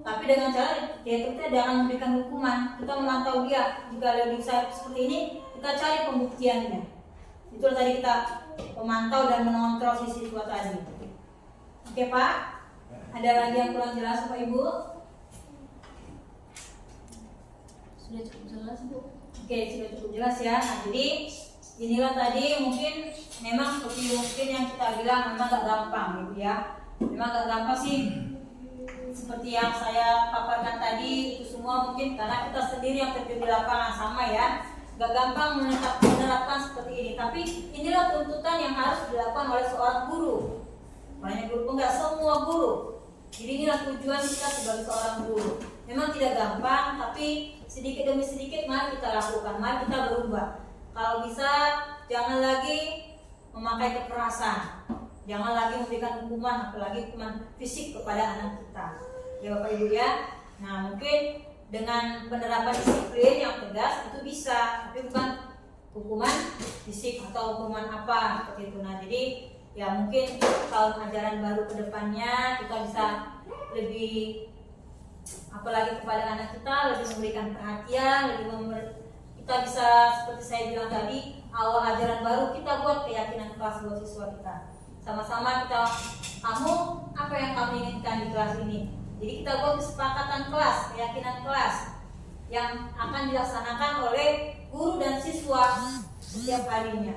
tapi dengan cara kita jangan memberikan hukuman, kita memantau dia. Jika dia bisa seperti ini, kita cari pembuktiannya. Itu tadi kita memantau dan mengontrol si siswa tadi. Oke Pak, ada lagi yang kurang jelas Bapak Ibu? Sudah cukup jelas Bu. Oke, sudah cukup jelas ya. Nah, jadi inilah tadi mungkin memang seperti mungkin yang kita bilang memang gak gampang gitu ya. Memang gak gampang sih. Seperti yang saya paparkan tadi itu semua mungkin karena kita sendiri yang terjun di lapangan sama ya. Gak gampang menerapkan seperti ini. Tapi inilah tuntutan yang harus dilakukan oleh seorang guru. Banyak guru, enggak semua guru. Jadi inilah tujuan kita sebagai seorang guru. Memang tidak gampang, tapi sedikit demi sedikit mari kita lakukan, mari kita berubah. Kalau bisa jangan lagi memakai kekerasan, jangan lagi memberikan hukuman, apalagi hukuman fisik kepada anak kita. Ya Bapak Ibu ya. Nah mungkin dengan penerapan disiplin yang tegas itu bisa, tapi bukan hukuman fisik atau hukuman apa seperti itu. Nah jadi ya mungkin tahun ajaran baru ke depannya kita bisa lebih apalagi kepada anak kita lebih memberikan perhatian, kita bisa seperti saya bilang tadi awal ajaran baru kita buat keyakinan kelas buat siswa kita. Sama-sama kamu apa yang kamu inginkan di kelas ini. Jadi kita buat kesepakatan kelas, keyakinan kelas yang akan dilaksanakan oleh guru dan siswa setiap harinya.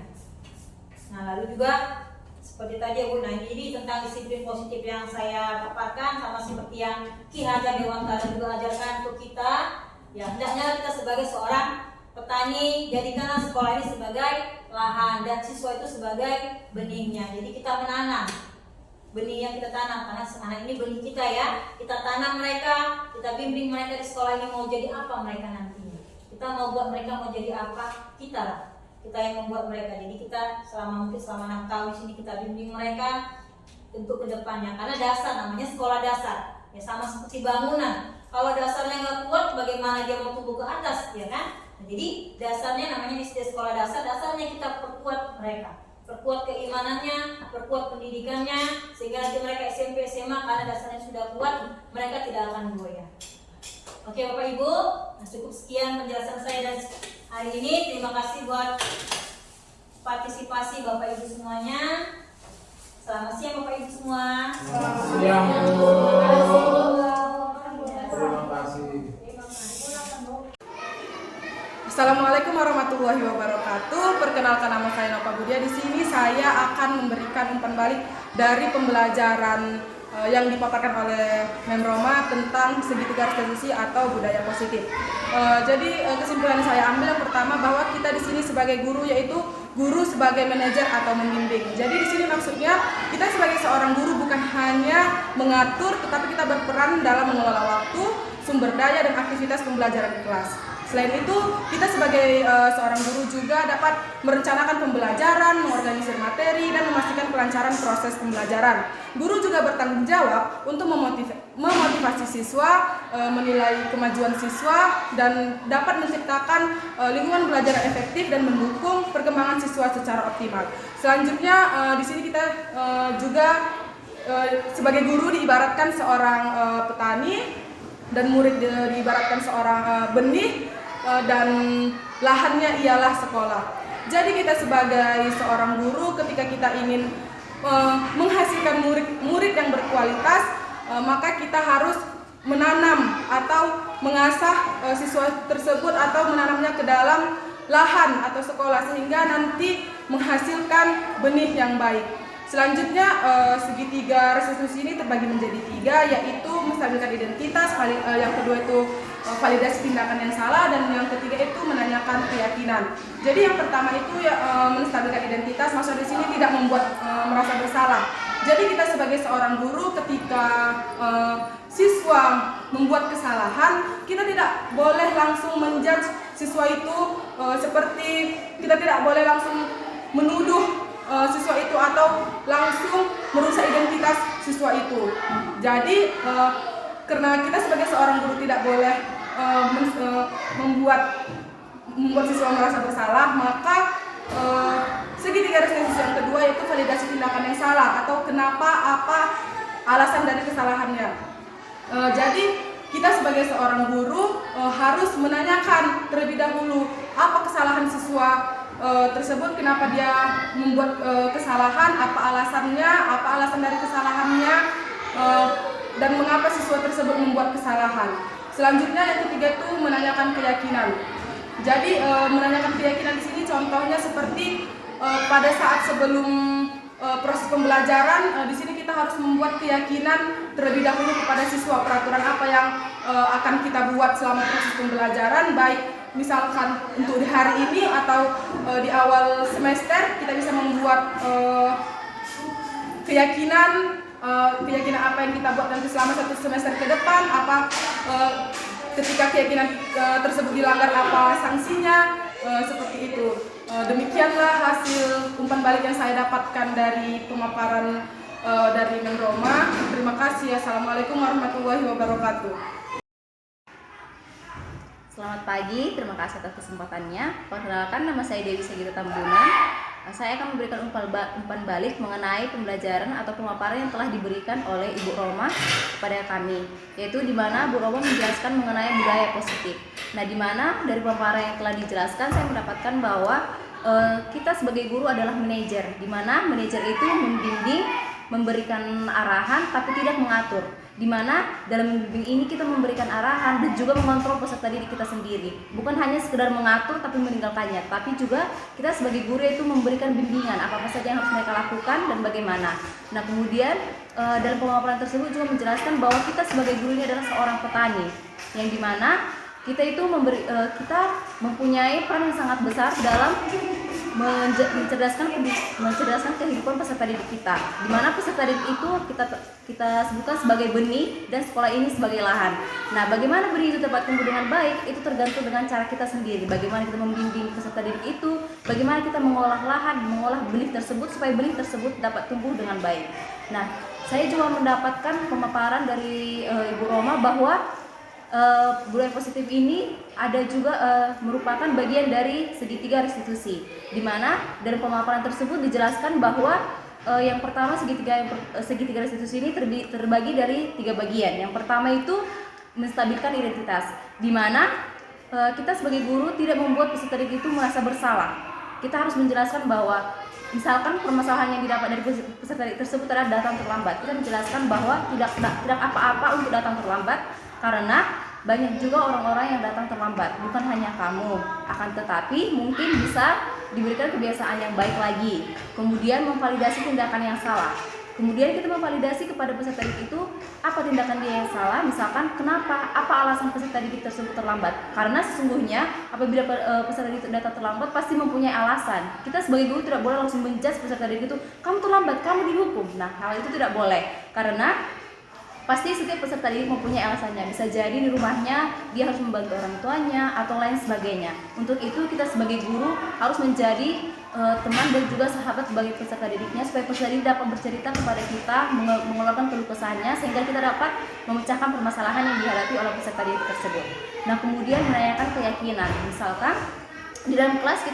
Nah lalu juga seperti tadi Bu, nah ini tentang disiplin positif yang saya paparkan sama seperti yang Ki Hajar Dewantara juga ajarkan untuk kita. Ya hendaknya kita sebagai seorang petani jadikanlah sekolah ini sebagai lahan dan siswa itu sebagai benihnya. Jadi kita menanam benih yang kita tanam karena anak ini benih kita ya. Kita tanam mereka, kita bimbing mereka di sekolah ini mau jadi apa mereka nantinya. Kita mau buat mereka mau jadi apa, kita yang membuat mereka. Jadi kita selama 6 tahun di sini kita bimbing mereka untuk kedepannya. Karena dasar namanya sekolah dasar. Ya sama seperti bangunan. Kalau dasarnya nggak kuat, bagaimana dia mau tumbuh ke atas, ya kan? Nah, jadi dasarnya namanya di sekolah dasar. Dasarnya kita perkuat mereka, perkuat keimanannya, perkuat pendidikannya, sehingga nanti mereka SMP, SMA karena dasarnya sudah kuat, mereka tidak akan goyah. Oke Bapak Ibu, nah, cukup sekian penjelasan saya dan hari ini. Terima kasih buat partisipasi Bapak Ibu semuanya. Selamat siang Bapak Ibu semua. Selamat siang Bu. Terima kasih. Assalamualaikum warahmatullahi wabarakatuh. Perkenalkan nama saya Nova Budia. Di sini saya akan memberikan umpan balik dari pembelajaran yang dipaparkan oleh Mem Roma tentang segitiga restitusi atau budaya positif. Jadi kesimpulan saya ambil yang pertama bahwa kita di sini sebagai guru yaitu guru sebagai manajer atau membimbing. Jadi di sini maksudnya kita sebagai seorang guru bukan hanya mengatur, tetapi kita berperan dalam mengelola waktu, sumber daya dan aktivitas pembelajaran di kelas. Selain itu, kita sebagai seorang guru juga dapat merencanakan pembelajaran, mengorganisir materi, dan memastikan kelancaran proses pembelajaran. Guru juga bertanggung jawab untuk memotivasi siswa, menilai kemajuan siswa, dan dapat menciptakan lingkungan belajar yang efektif dan mendukung perkembangan siswa secara optimal. Selanjutnya, di sini kita juga sebagai guru diibaratkan seorang petani, dan murid diibaratkan seorang benih, dan lahannya ialah sekolah. Jadi kita sebagai seorang guru ketika kita ingin menghasilkan murid yang berkualitas, maka kita harus menanam atau mengasah siswa tersebut atau menanamnya ke dalam lahan atau sekolah sehingga nanti menghasilkan benih yang baik. Selanjutnya segitiga restitusi ini terbagi menjadi 3, yaitu menstabilkan identitas, yang kedua itu validasi tindakan yang salah, dan yang ketiga itu menanyakan keyakinan. Jadi yang pertama itu menstabilkan identitas, maksud di sini tidak membuat merasa bersalah. Jadi kita sebagai seorang guru ketika siswa membuat kesalahan, kita tidak boleh langsung menjudge siswa itu seperti kita tidak boleh langsung menuduh siswa itu atau langsung merusak identitas siswa itu. Jadi karena kita sebagai seorang guru tidak boleh membuat siswa merasa bersalah, maka segitiga restitusi yang kedua yaitu validasi tindakan yang salah atau apa alasan dari kesalahannya. Jadi kita sebagai seorang guru harus menanyakan terlebih dahulu apa kesalahan siswa tersebut, kenapa dia membuat kesalahan, apa alasannya, apa alasan dari kesalahannya, dan mengapa siswa tersebut membuat kesalahan. Selanjutnya yang ketiga itu menanyakan keyakinan. Jadi menanyakan keyakinan di sini contohnya seperti pada saat sebelum proses pembelajaran, di sini kita harus membuat keyakinan terlebih dahulu kepada siswa peraturan apa yang akan kita buat selama proses pembelajaran, baik misalkan untuk di hari ini atau di awal semester kita bisa membuat keyakinan apa yang kita buat nanti selama satu semester ke depan, ketika keyakinan tersebut dilanggar apa sanksinya, seperti itu. Demikianlah hasil umpan balik yang saya dapatkan dari pemaparan dari Menroma. Terima kasih. Assalamualaikum warahmatullahi wabarakatuh. Selamat pagi, terima kasih atas kesempatannya. Perkenalkan, nama saya Dewi Sagita Tambunan. Saya akan memberikan umpan balik mengenai pembelajaran atau pemaparan yang telah diberikan oleh Ibu Roma kepada kami, yaitu di mana Bu Roma menjelaskan mengenai budaya positif. Nah, di mana dari pemaparan yang telah dijelaskan saya mendapatkan bahwa kita sebagai guru adalah manajer, di mana manajer itu membimbing, memberikan arahan tapi tidak mengatur. Di mana dalam membimbing ini kita memberikan arahan dan juga mengontrol peserta didik kita sendiri. Bukan hanya sekedar mengatur tapi meninggalkannya, tapi juga kita sebagai guru itu memberikan bimbingan apa saja yang harus mereka lakukan dan bagaimana. Nah, kemudian dalam pemaparan tersebut juga menjelaskan bahwa kita sebagai guru ini adalah seorang petani, yang dimana kita itu kita mempunyai peran yang sangat besar dalam mencerdaskan kehidupan peserta didik kita, di mana peserta didik itu kita sebutkan sebagai benih dan sekolah ini sebagai lahan. Nah, bagaimana benih itu dapat tumbuh dengan baik itu tergantung dengan cara kita sendiri. Bagaimana kita membimbing peserta didik itu, bagaimana kita mengolah lahan, mengolah benih tersebut supaya benih tersebut dapat tumbuh dengan baik. Nah, saya juga mendapatkan pemaparan dari Ibu Roma bahwa budaya positif ini ada juga merupakan bagian dari segitiga restitusi, di mana dari pemaparan tersebut dijelaskan bahwa yang pertama segitiga restitusi ini terbagi dari 3 bagian. Yang pertama itu menstabilkan identitas, di mana kita sebagai guru tidak membuat peserta didik itu merasa bersalah. Kita harus menjelaskan bahwa misalkan permasalahan yang didapat dari peserta didik tersebut adalah datang terlambat. Kita menjelaskan bahwa tidak apa-apa untuk datang terlambat, karena banyak juga orang-orang yang datang terlambat, bukan hanya kamu. Akan tetapi mungkin bisa diberikan kebiasaan yang baik lagi. Kemudian memvalidasi tindakan yang salah. Kemudian kita memvalidasi kepada peserta didik itu apa tindakan dia yang salah, misalkan kenapa, apa alasan peserta didik tersebut terlambat. Karena sesungguhnya apabila peserta didik datang terlambat pasti mempunyai alasan. Kita sebagai guru tidak boleh langsung menjudge peserta didik itu, kamu terlambat, kamu dihukum. Nah, hal itu tidak boleh, karena pasti setiap peserta didik mempunyai alasannya. Bisa jadi di rumahnya dia harus membantu orang tuanya atau lain sebagainya. Untuk itu kita sebagai guru harus menjadi teman dan juga sahabat bagi peserta didiknya, supaya peserta didik dapat bercerita kepada kita, mengeluarkan keluh kesahnya, sehingga kita dapat memecahkan permasalahan yang dihadapi oleh peserta didik tersebut. Nah, kemudian menanyakan keyakinan. Misalkan di dalam kelas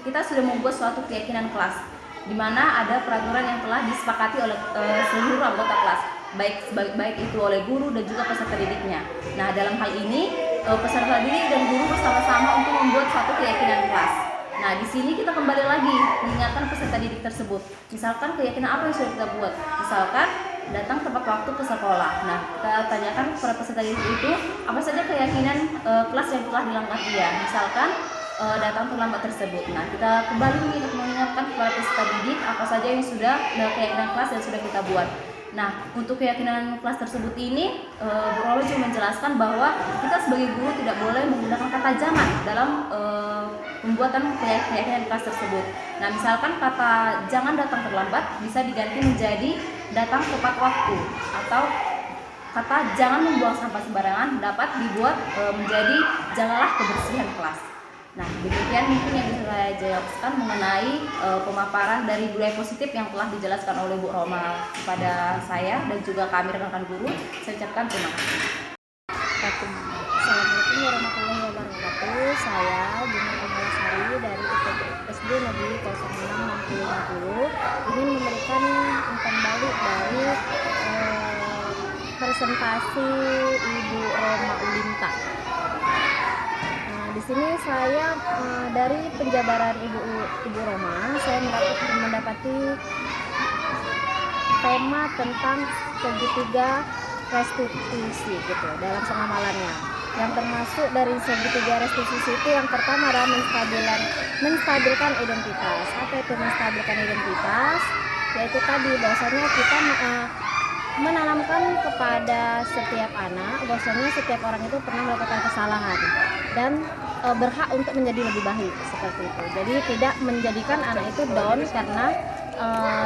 kita sudah membuat suatu keyakinan kelas, di mana ada peraturan yang telah disepakati oleh seluruh anggota kelas, baik itu oleh guru dan juga peserta didiknya. Nah, dalam hal ini peserta didik dan guru bersama-sama untuk membuat suatu keyakinan kelas. Nah, di sini kita kembali lagi mengingatkan peserta didik tersebut. Misalkan keyakinan apa yang sudah kita buat? Misalkan datang tepat waktu ke sekolah. Nah, kita tanyakan kepada peserta didik itu apa saja keyakinan kelas yang telah dilanggar dia. Misalkan datang terlambat tersebut. Nah, kita kembali mengingatkan kepada peserta didik apa saja yang sudah keyakinan kelas yang sudah kita buat. Nah, untuk keyakinan kelas tersebut ini, Bu Roma juga menjelaskan bahwa kita sebagai guru tidak boleh menggunakan kata jangan dalam pembuatan keyakinan kelas tersebut. Nah, misalkan kata jangan datang terlambat bisa diganti menjadi datang tepat waktu, atau kata jangan membuang sampah sembarangan dapat dibuat menjadi jagalah kebersihan kelas. Nah, demikian mungkin yang bisa saya jelaskan mengenai pemaparan dari budaya positif yang telah dijelaskan oleh Bu Roma kepada saya dan juga kami rekan-rekan guru. Saya ucapkan terima kasih. Assalamualaikum warahmatullahi wabarakatuh. Saya Bumi Sari dari SD Negeri 066050 ingin memberikan umpan balik dari presentasi Ibu Roma Ulinta. Di sini saya dari penjabaran Ibu Roma, saya mendapati tema tentang segitiga restitusi gitu dalam pengamalannya. Yang termasuk dari segitiga restitusi itu yang pertama adalah menstabilkan identitas. Apa itu menstabilkan identitas? Yaitu tadi bahwasanya kita menanamkan kepada setiap anak bahwasanya setiap orang itu pernah melakukan kesalahan dan berhak untuk menjadi lebih baik seperti itu. Jadi tidak menjadikan anak itu down karena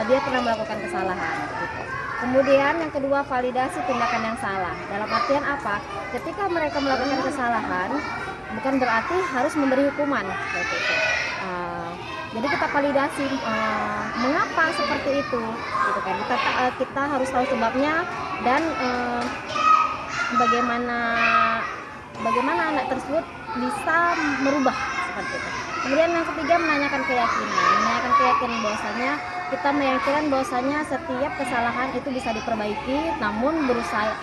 dia pernah melakukan kesalahan gitu. Kemudian yang kedua, validasi tindakan yang salah. Dalam artian apa? Ketika mereka melakukan kesalahan, bukan berarti harus memberi hukuman seperti itu. Jadi kita validasi mengapa seperti itu, gitu kan? Kita harus tahu sebabnya dan bagaimana anak tersebut bisa merubah seperti itu. Kemudian yang ketiga, menanyakan keyakinan bahwasanya kita meyakinkan bahwasanya setiap kesalahan itu bisa diperbaiki, namun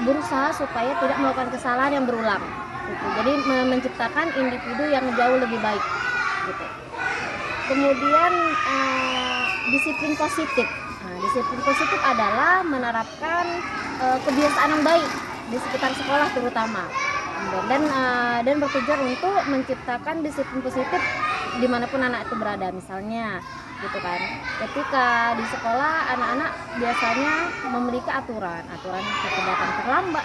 berusaha supaya tidak melakukan kesalahan yang berulang. Gitu. Jadi menciptakan individu yang jauh lebih baik. Gitu. Kemudian disiplin positif. Disiplin positif adalah menerapkan kebiasaan yang baik di sekitar sekolah terutama, dan bertujuan untuk menciptakan disiplin positif dimanapun anak itu berada. Misalnya gitu kan, ketika di sekolah anak-anak biasanya memiliki aturan seperti datang terlambat,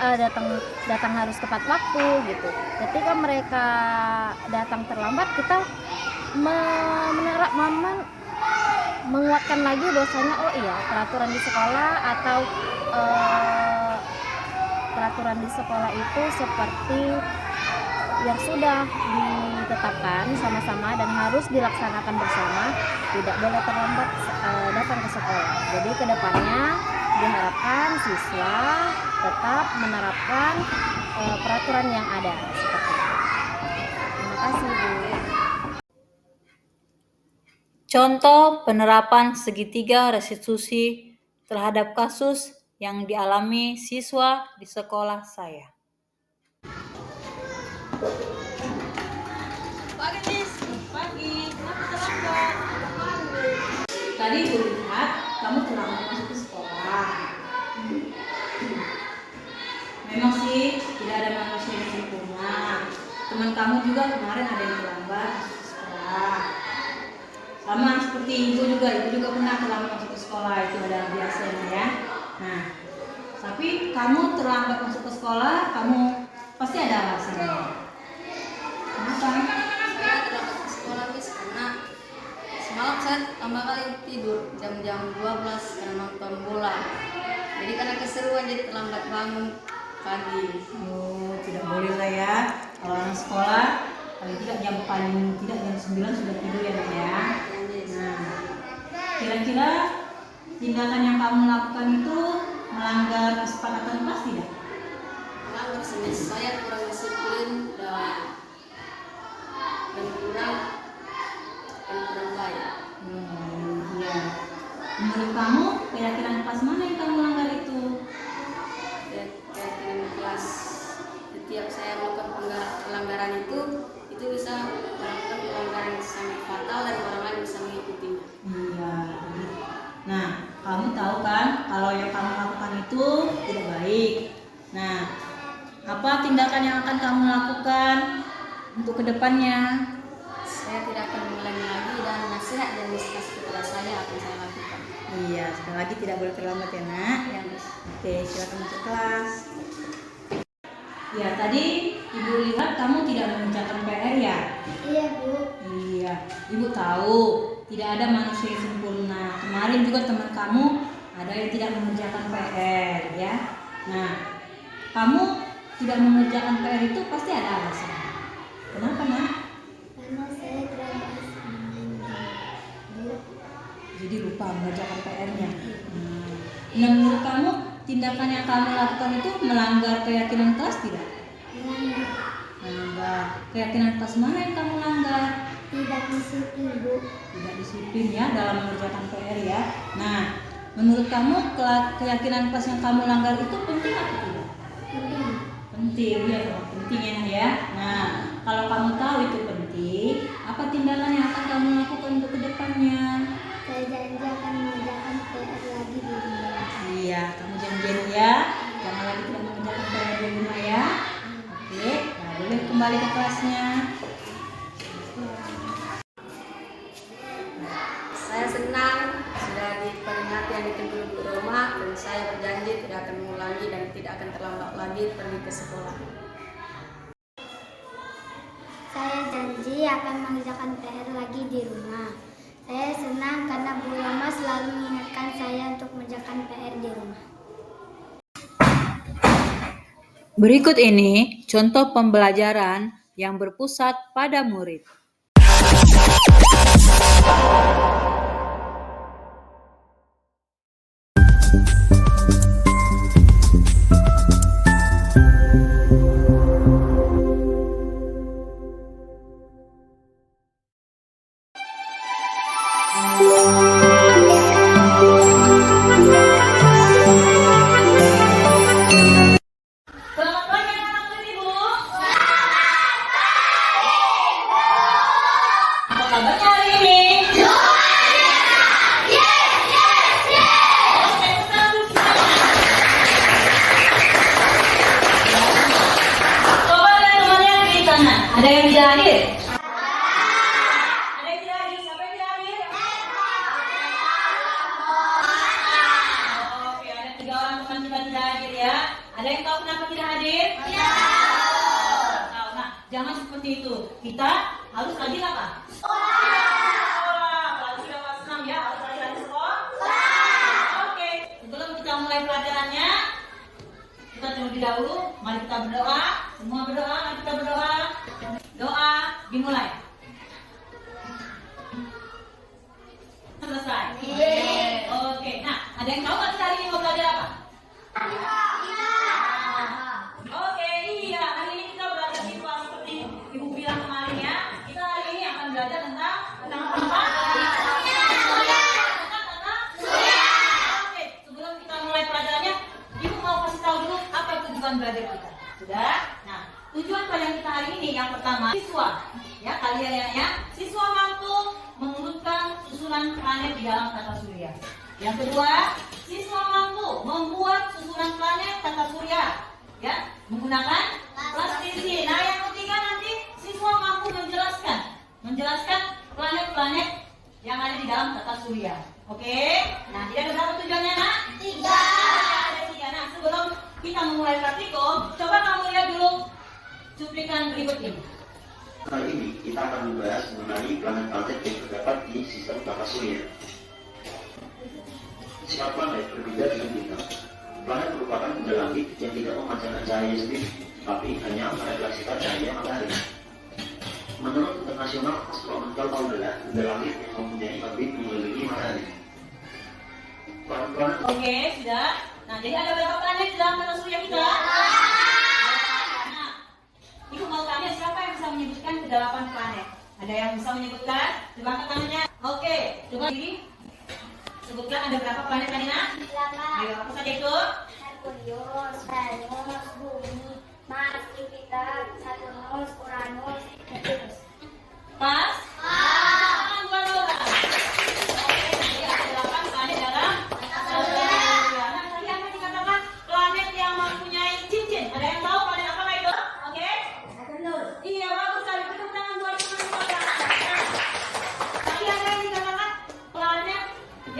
datang harus tepat waktu gitu. Ketika mereka datang terlambat, kita menguatkan lagi bahwasanya oh iya, peraturan di sekolah atau peraturan di sekolah itu seperti yang sudah ditetapkan sama-sama dan harus dilaksanakan bersama, tidak boleh terlambat datang ke sekolah. Jadi kedepannya diharapkan siswa tetap menerapkan peraturan yang ada seperti itu. Terima kasih, Bu. Contoh penerapan segitiga restitusi terhadap kasus yang dialami siswa di sekolah saya. Pagi, kenapa terlambat? Tadi Ibu lihat kamu terlambat masuk ke sekolah. Memang sih tidak ada manusia yang sempurna. Teman kamu juga kemarin ada yang terlambat masuk ke sekolah. Sama seperti ibu juga pernah terlambat masuk ke sekolah, itu adalah biasanya ya. Nah, tapi kamu terlambat masuk ke sekolah, kamu pasti ada alasannya. Kenapa? Saya terlambat ke sekolah karena semalam saya lama kali tidur jam 12 karena nonton bola. Jadi karena keseruan jadi terlambat bangun pagi. Oh, tidak boleh lah ya. Kalau anak sekolah paling tidak jam 9 sudah tidur ya, Nak ya. Nah, kira-kira tindakan yang kamu lakukan itu melanggar kesepakatan kelas tidak? Melanggar sih, saya kurang disiplin dan kurang baik. Iya. Menurut kamu keyakinan kelas mana yang kamu langgar itu? Keyakinan kelas setiap saya melakukan pelanggaran itu bisa melakukan pelanggaran yang sangat fatal dan orang lain bisa mengikutinya. Iya. Nah, kamu tahu kan kalau yang kamu lakukan itu tidak baik. Nah, apa tindakan yang akan kamu lakukan untuk kedepannya? Saya tidak akan mengulangi lagi dan nasihat yang dikasih kepada saya akan saya lakukan. Iya, sekali lagi tidak boleh terlambat ya, Nak. Ya, Miss. Oke, silakan masuk kelas. Ya, tadi Ibu lihat kamu tidak mengerjakan PR ya? Iya, Bu. Iya, Ibu tahu tidak ada manusia yang sempurna. Kemarin juga teman kamu ada yang tidak mengerjakan PR ya. Nah, kamu tidak mengerjakan PR itu pasti ada alasan. Kenapa, Nak? Karena saya jadi lupa mengerjakan PR-nya. Nah, menurut kamu tindakan yang kamu lakukan itu melanggar keyakinan kelas tidak? Melanggar. Keyakinan kelas mana yang kamu langgar? Tidak disiplin, Bu. Tidak disiplin ya dalam mengerjakan PR ya. Nah, menurut kamu keyakinan kelas yang kamu langgar itu penting atau tidak? Penting ya, penting ya. Nah, kalau kamu tahu itu penting, apa tindakan yang akan kamu lakukan untuk kedepannya? Saya janji akan mengerjakan PR lagi di rumah. Iya, kamu janjian ya, jangan lagi tidak mengerjakan PR di rumah ya. Oke, nah boleh kembali ke kelasnya. Saya senang sudah diperingati yang ditunggu Bu Roma, dan saya berjanji tidak akan mengulangi dan tidak akan terlambat lagi pergi ke sekolah. Saya janji akan mengerjakan PR lagi di rumah. Saya senang karena Bu Roma selalu mengingatkan saya untuk mengerjakan PR di rumah. Berikut ini contoh pembelajaran yang berpusat pada murid. Selamat pagi anak-anak ibu. Apa kabarnya hari ini? Coba teman-temannya di sana. Ada yang tidak hadir? Ada yang tidak hadir? Siapa yang tidak hadir? Oke, ada 3 orang teman kita tidak hadir ya. Ada yang tahu kenapa tidak hadir? Iya. Nah, jangan seperti itu. Kita harus rajin apa? Sekolah. Kalau sudah kelas 6 ya, harus rajin sekolah. Oke, sebelum kita mulai pelajarannya, kita terlebih dahulu, mari kita berdoa. Semua berdoa, mari kita berdoa. Doa dimulai. Selesai. Oke, nah ada yang tahu nggak kita hari ini mau belajar apa? Oke, iya. Hari ini kita belajar siswa seperti Ibu bilang kemarin ya. Kita hari ini akan belajar tentang apa? Oke, sebelum kita mulai pelajarannya, Ibu mau kasih tahu dulu apa tujuan belajar kita. Sudah? Nah, tujuan pelajaran kita hari ini yang pertama, siswa. Ya, kalian ya. Siswa mampu mengurutkan susunan planet di dalam tata surya. Yang kedua, siswa mampu membuat susunan planet tata surya, ya, menggunakan plastisi. Nah, yang ketiga nanti siswa mampu menjelaskan planet-planet yang ada di dalam tata surya. Oke? Nah, jadi ada berapa tujuannya, Nak? 3. Ada 3. Nah, sebelum kita memulai praktikum, coba kamu lihat dulu cuplikan berikut ini. Kali ini kita akan membahas mengenai planet-planet yang terdapat di sistem tata surya. Sifat planet berbeda dengan bintang. Planet merupakan benda langit yang tidak memancarkan cahaya sendiri, tapi hanya merefleksikan cahaya matahari. Menurut International Astronomical Calendar, benda langit yang mempunyai orbit mengelilingi matahari. Planet-planet Oke, sudah. Nah, jadi ada berapa planet di dalam tata surya kita? Nah, Ibu mau tanya siapa yang bisa menyebutkan ke-8 planet? Ada yang bisa menyebutkan? Coba angkat tangannya. Oke, coba diri. Sebutkan ada berapa planet tadi, Nak? 8. Ayo, apa saja itu? Merkurius, Venus, Bumi, Mars, Jupiter, Saturnus, Uranus, Neptunus. Pas? Tangan buat orang. Oke, jadi ada 8 planet dalam tata surya. Nah, tadi apa dikatakan? Planet yang mempunyai cincin. Ada yang tahu planet apa itu? Oke? Iya, bagus sekali. Tepuk tangan buat teman-teman. Tadi ada yang dikatakan planet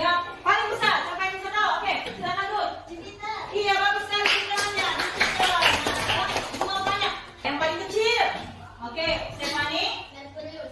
yang paling besar. Siapa yang bisa tahu? Oke, silakan dulu. Iya, bagus sekali tangannya. Semua banyak. Yang paling kecil. Oke, Stephanie. Merkurius.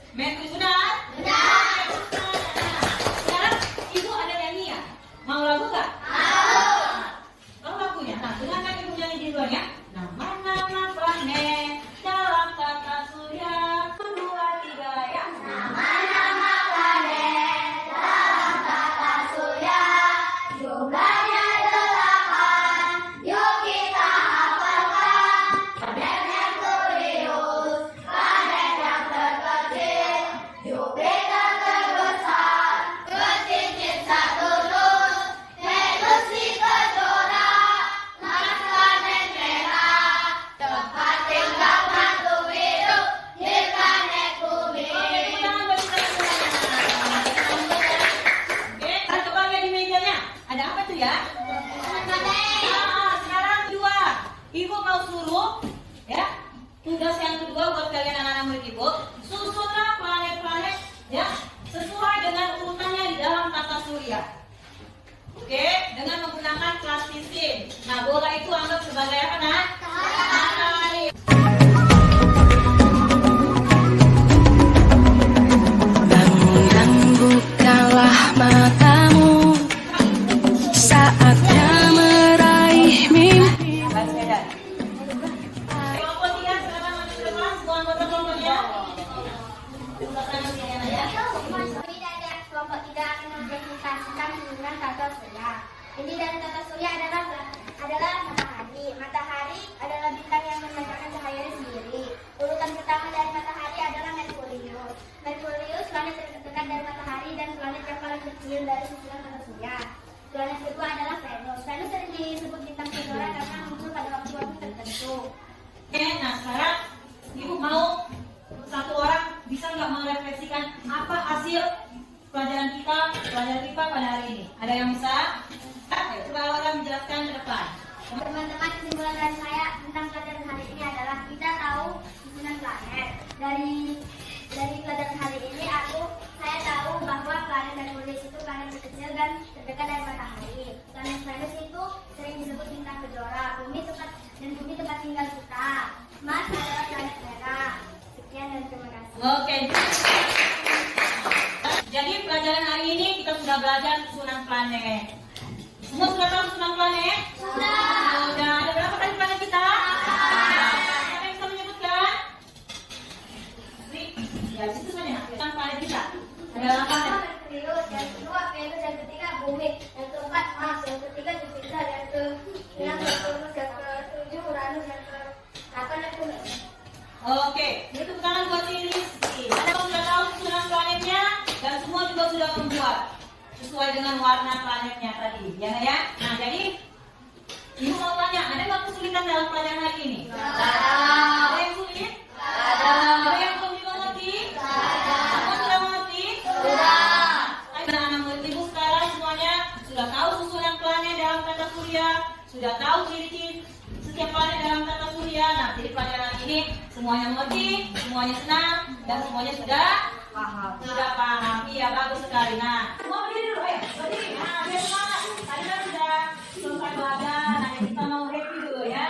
dia. Oke, dengan menggunakan plastisin. Nah, bola itu anggap sebagai apa, Nak? Matahari. Bangun, bukalah matamu, saatnya meraih mimpi. Kelompok 3 sekarang maju ke depan, semua anggota kelompoknya. Kelompok 3 akan mempresentasikan hubungan tata surya. Inti dari tata surya adalah matahari. Matahari adalah bintang yang memancarkan cahayanya sendiri. Urutan pertama dari matahari adalah Merkurius. Merkurius planet terdekat dari matahari dan planet yang paling kecil dari susunan tata surya. Planet kedua adalah Venus. Venus sering disebut bintang kejora karena muncul pada waktu-waktu tertentu. Oke, nah sekarang Ibu mau satu orang bisa nggak merefleksikan apa hasil pelajaran kita pada hari ini? Ada yang bisa? Ayo, coba orang menjelaskan ke depan. Teman-teman, kesimpulan dari saya tentang pelajaran hari ini adalah kita tahu susunan planet. Dari pelajaran hari ini saya tahu bahwa planet Merkurius itu planet terkecil dan terdekat dari matahari. Planet Venus itu sering disebut bintang kejora. Bumi tempat tinggal kita. Mars adalah planet merah. Sekian dan terima kasih. Oke. Jadi pelajaran hari ini kita sudah belajar susunan planet. Semua sudah tahu susunan planet? Sudah. Ada berapa kali planet kita? Siapa yang bisa menyebutkan? Ya, situ saja. Susunan planet kita. Ada berapa? Merkurius, yang kedua Venus, yang ketiga Bumi, yang keempat Mars, yang ketiga Jupiter, yang ke-6 yang ke-7 Uranus, yang ke-8 Neptunus. Oke, ini tepuk tangan buat ini. Anda sudah tahu susunan planetnya dan semua juga sudah membuat sesuai dengan warna planetnya tadi, ya nggak ya? Nah, jadi Ibu mau tanya, ada nggak kesulitan dalam pelajaran hari ini? Ada yang sulit? Ada yang belum dimengerti? Semua sudah mengerti? Sudah. Anak-anak Ibu sekarang semuanya sudah tahu susunan planet dalam tata surya, sudah tahu ciri-ciri setiap planet dalam tata surya. Nah, jadi pelajaran ini semuanya mengerti, semuanya senang, dan semuanya sudah paham. Sudah paham, iya bagus sekali. Nah, semua berdiri dulu ya, berdiri. Nah, biar semangat. Tadi kan sudah selesai belajar, nah kita mau happy dulu ya.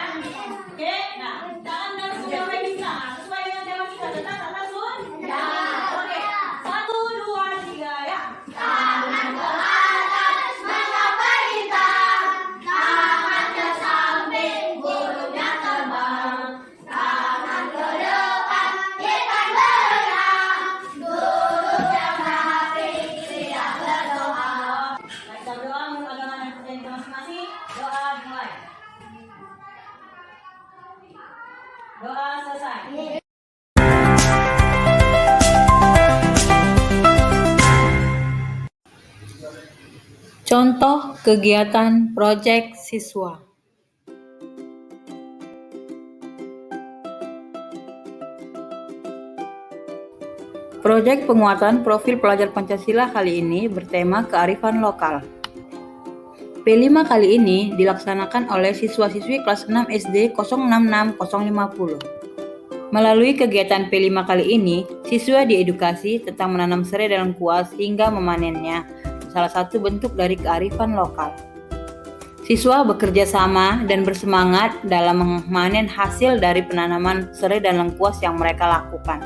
Oke, nah tangan dan sudah mulai bisa. Sesuai dengan tema kita tentang tata surya. Oke, 1, 2, 3 ya. Tangan ke atas, mencapai bintang. Tangan ke samping, burungnya terbang. Tangan ke depan, kita bergerak. Duduk yang rapi, tidak berdoa. Baca doa menurut agama dan percaya kita masing-masing. Doa dimulai. Doa selesai. Contoh kegiatan proyek siswa. Proyek penguatan profil pelajar Pancasila kali ini bertema kearifan lokal. P5 kali ini dilaksanakan oleh siswa-siswi kelas 6 SD 066050. Melalui kegiatan P5 kali ini, siswa diedukasi tentang menanam serai dalam kuas hingga memanennya, salah satu bentuk dari kearifan lokal. Siswa bekerja sama dan bersemangat dalam memanen hasil dari penanaman serai dan lengkuas yang mereka lakukan.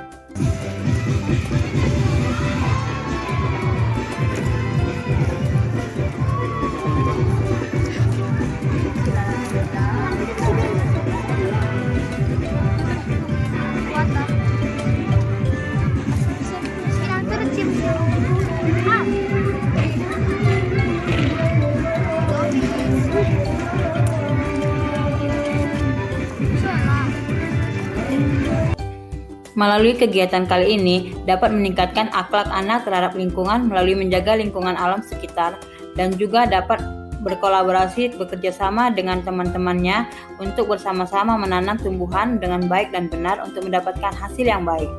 Melalui kegiatan kali ini dapat meningkatkan akhlak anak terhadap lingkungan melalui menjaga lingkungan alam sekitar dan juga dapat berkolaborasi bekerja sama dengan teman-temannya untuk bersama-sama menanam tumbuhan dengan baik dan benar untuk mendapatkan hasil yang baik.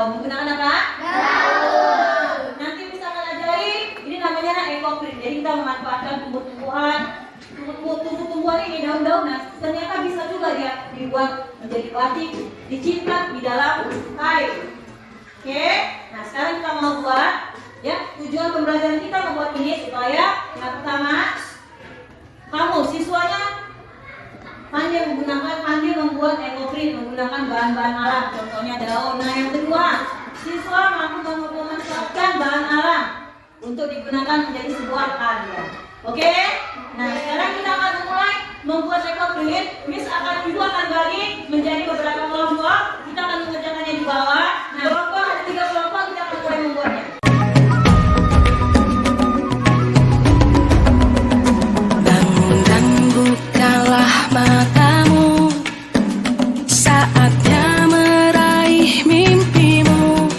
daun. Menggunakan apa? Daun. Nanti bisa pelajari, ini namanya ekoprint. Jadi kita memanfaatkan tumbuh-tumbuhan ini, daun-daun. Nah, ternyata bisa juga dia dibuat menjadi batik, diciplak di dalam kain. Oke, nah sekarang kita mau buat, ya, tujuan pembelajaran kita membuat ini supaya yang pertama kamu siswanya pandai membuat ekoprint menggunakan bahan-bahan alam, contohnya daun. Nah yang kedua, siswa mampu memanfaatkan bahan alam untuk digunakan menjadi sebuah karya. Oke, nah sekarang kita akan mulai membuat ekoprint. Miss ibu akan bagi menjadi beberapa kelompok. Kita akan mengerjakannya di bawah. Nah kelompok ada 3 kelompok, kita akan mulai membuatnya. Bangun dan bukalah matamu, saatnya meraih mimpimu.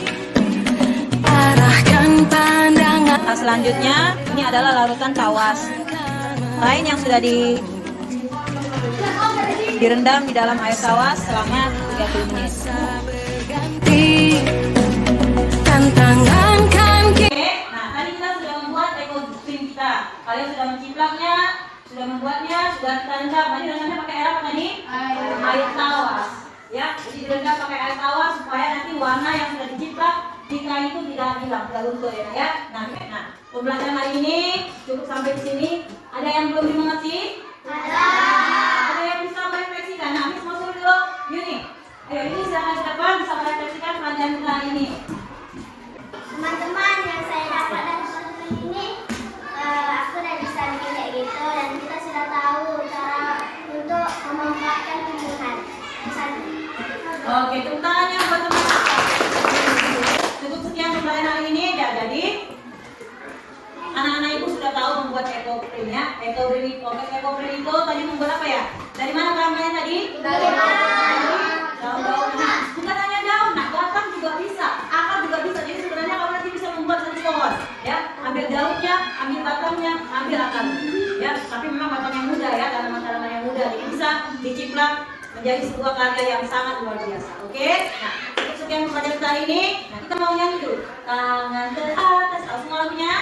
Arahkan pandangan. Nah, selanjutnya ini adalah larutan tawas. Kain yang sudah direndam di dalam air tawas selama 30 menit. Tantangan kan Oke, nah tadi kita sudah membuat ekoprint kita. Kalian sudah menciplaknya, sudah membuatnya, sudah kita rendam. Tadi rendamnya pakai air apa tadi? Air tawas. Ya, jadi direndam pakai air tawas supaya nanti warna yang sudah diciplak di kain itu tidak hilang, tidak luntur ya. Nah, pembelajaran hari ini cukup sampai di sini. Ada yang belum dimengerti? Ada yang bisa merefleksikan? Nah, Miss mau suruh dulu. Yuni, ayo ini silakan ke depan bisa merefleksikan pelajaran kita hari ini. Teman-teman, yang saya dapat dari teman-teman ini, aku udah bisa bikin kayak gitu, dan kita sudah tahu cara untuk memanfaatkan tumbuhan. Oke, tepuk tangannya buat teman-teman. Cukup sekian pembelajaran hari ini. Jadi anak-anak ibu sudah tahu membuat ekoprint ya. Ekoprint itu tadi membuat apa ya? Dari mana bahan-bahannya tadi? Daun-daun. Nah, bukan hanya daun, nah batang juga bisa, akar juga bisa. Jadi sebenarnya kamu nanti bisa membuat satu pohon, ya. Ambil daunnya, ambil batangnya, ambil akarnya, ya. Tapi memang batangnya muda ya, tanaman-tanaman yang muda. Jadi bisa diciplak menjadi sebuah karya yang sangat luar biasa. Oke? Nah, untuk sekian pembelajaran kita hari ini. Nah, kita mau nyanyi dulu. Tangan ke atas, tahu semua lagunya?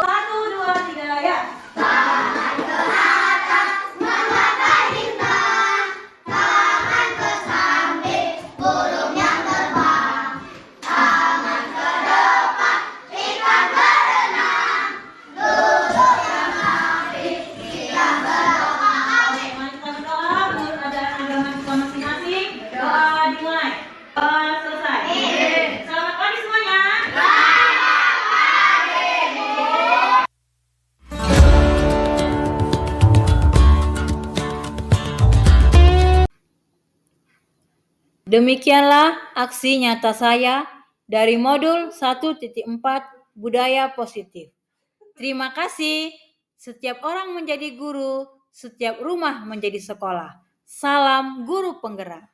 1, 2, 3, ya. Tangan ke atas, mengangkat bintang. Tangan ke samping, burung yang terbang. Tangan ke depan, ikan berenang. Duduk yang rapi, kita berdoa. Oke, mari kita berdoa. Menurut ajaran agama kita masing-masing, doa dimulai. Doa selesai. Selamat pagi semuanya. Demikianlah aksi nyata saya dari modul 1.4 Budaya Positif. Terima kasih. Setiap orang menjadi guru, setiap rumah menjadi sekolah. Salam guru penggerak.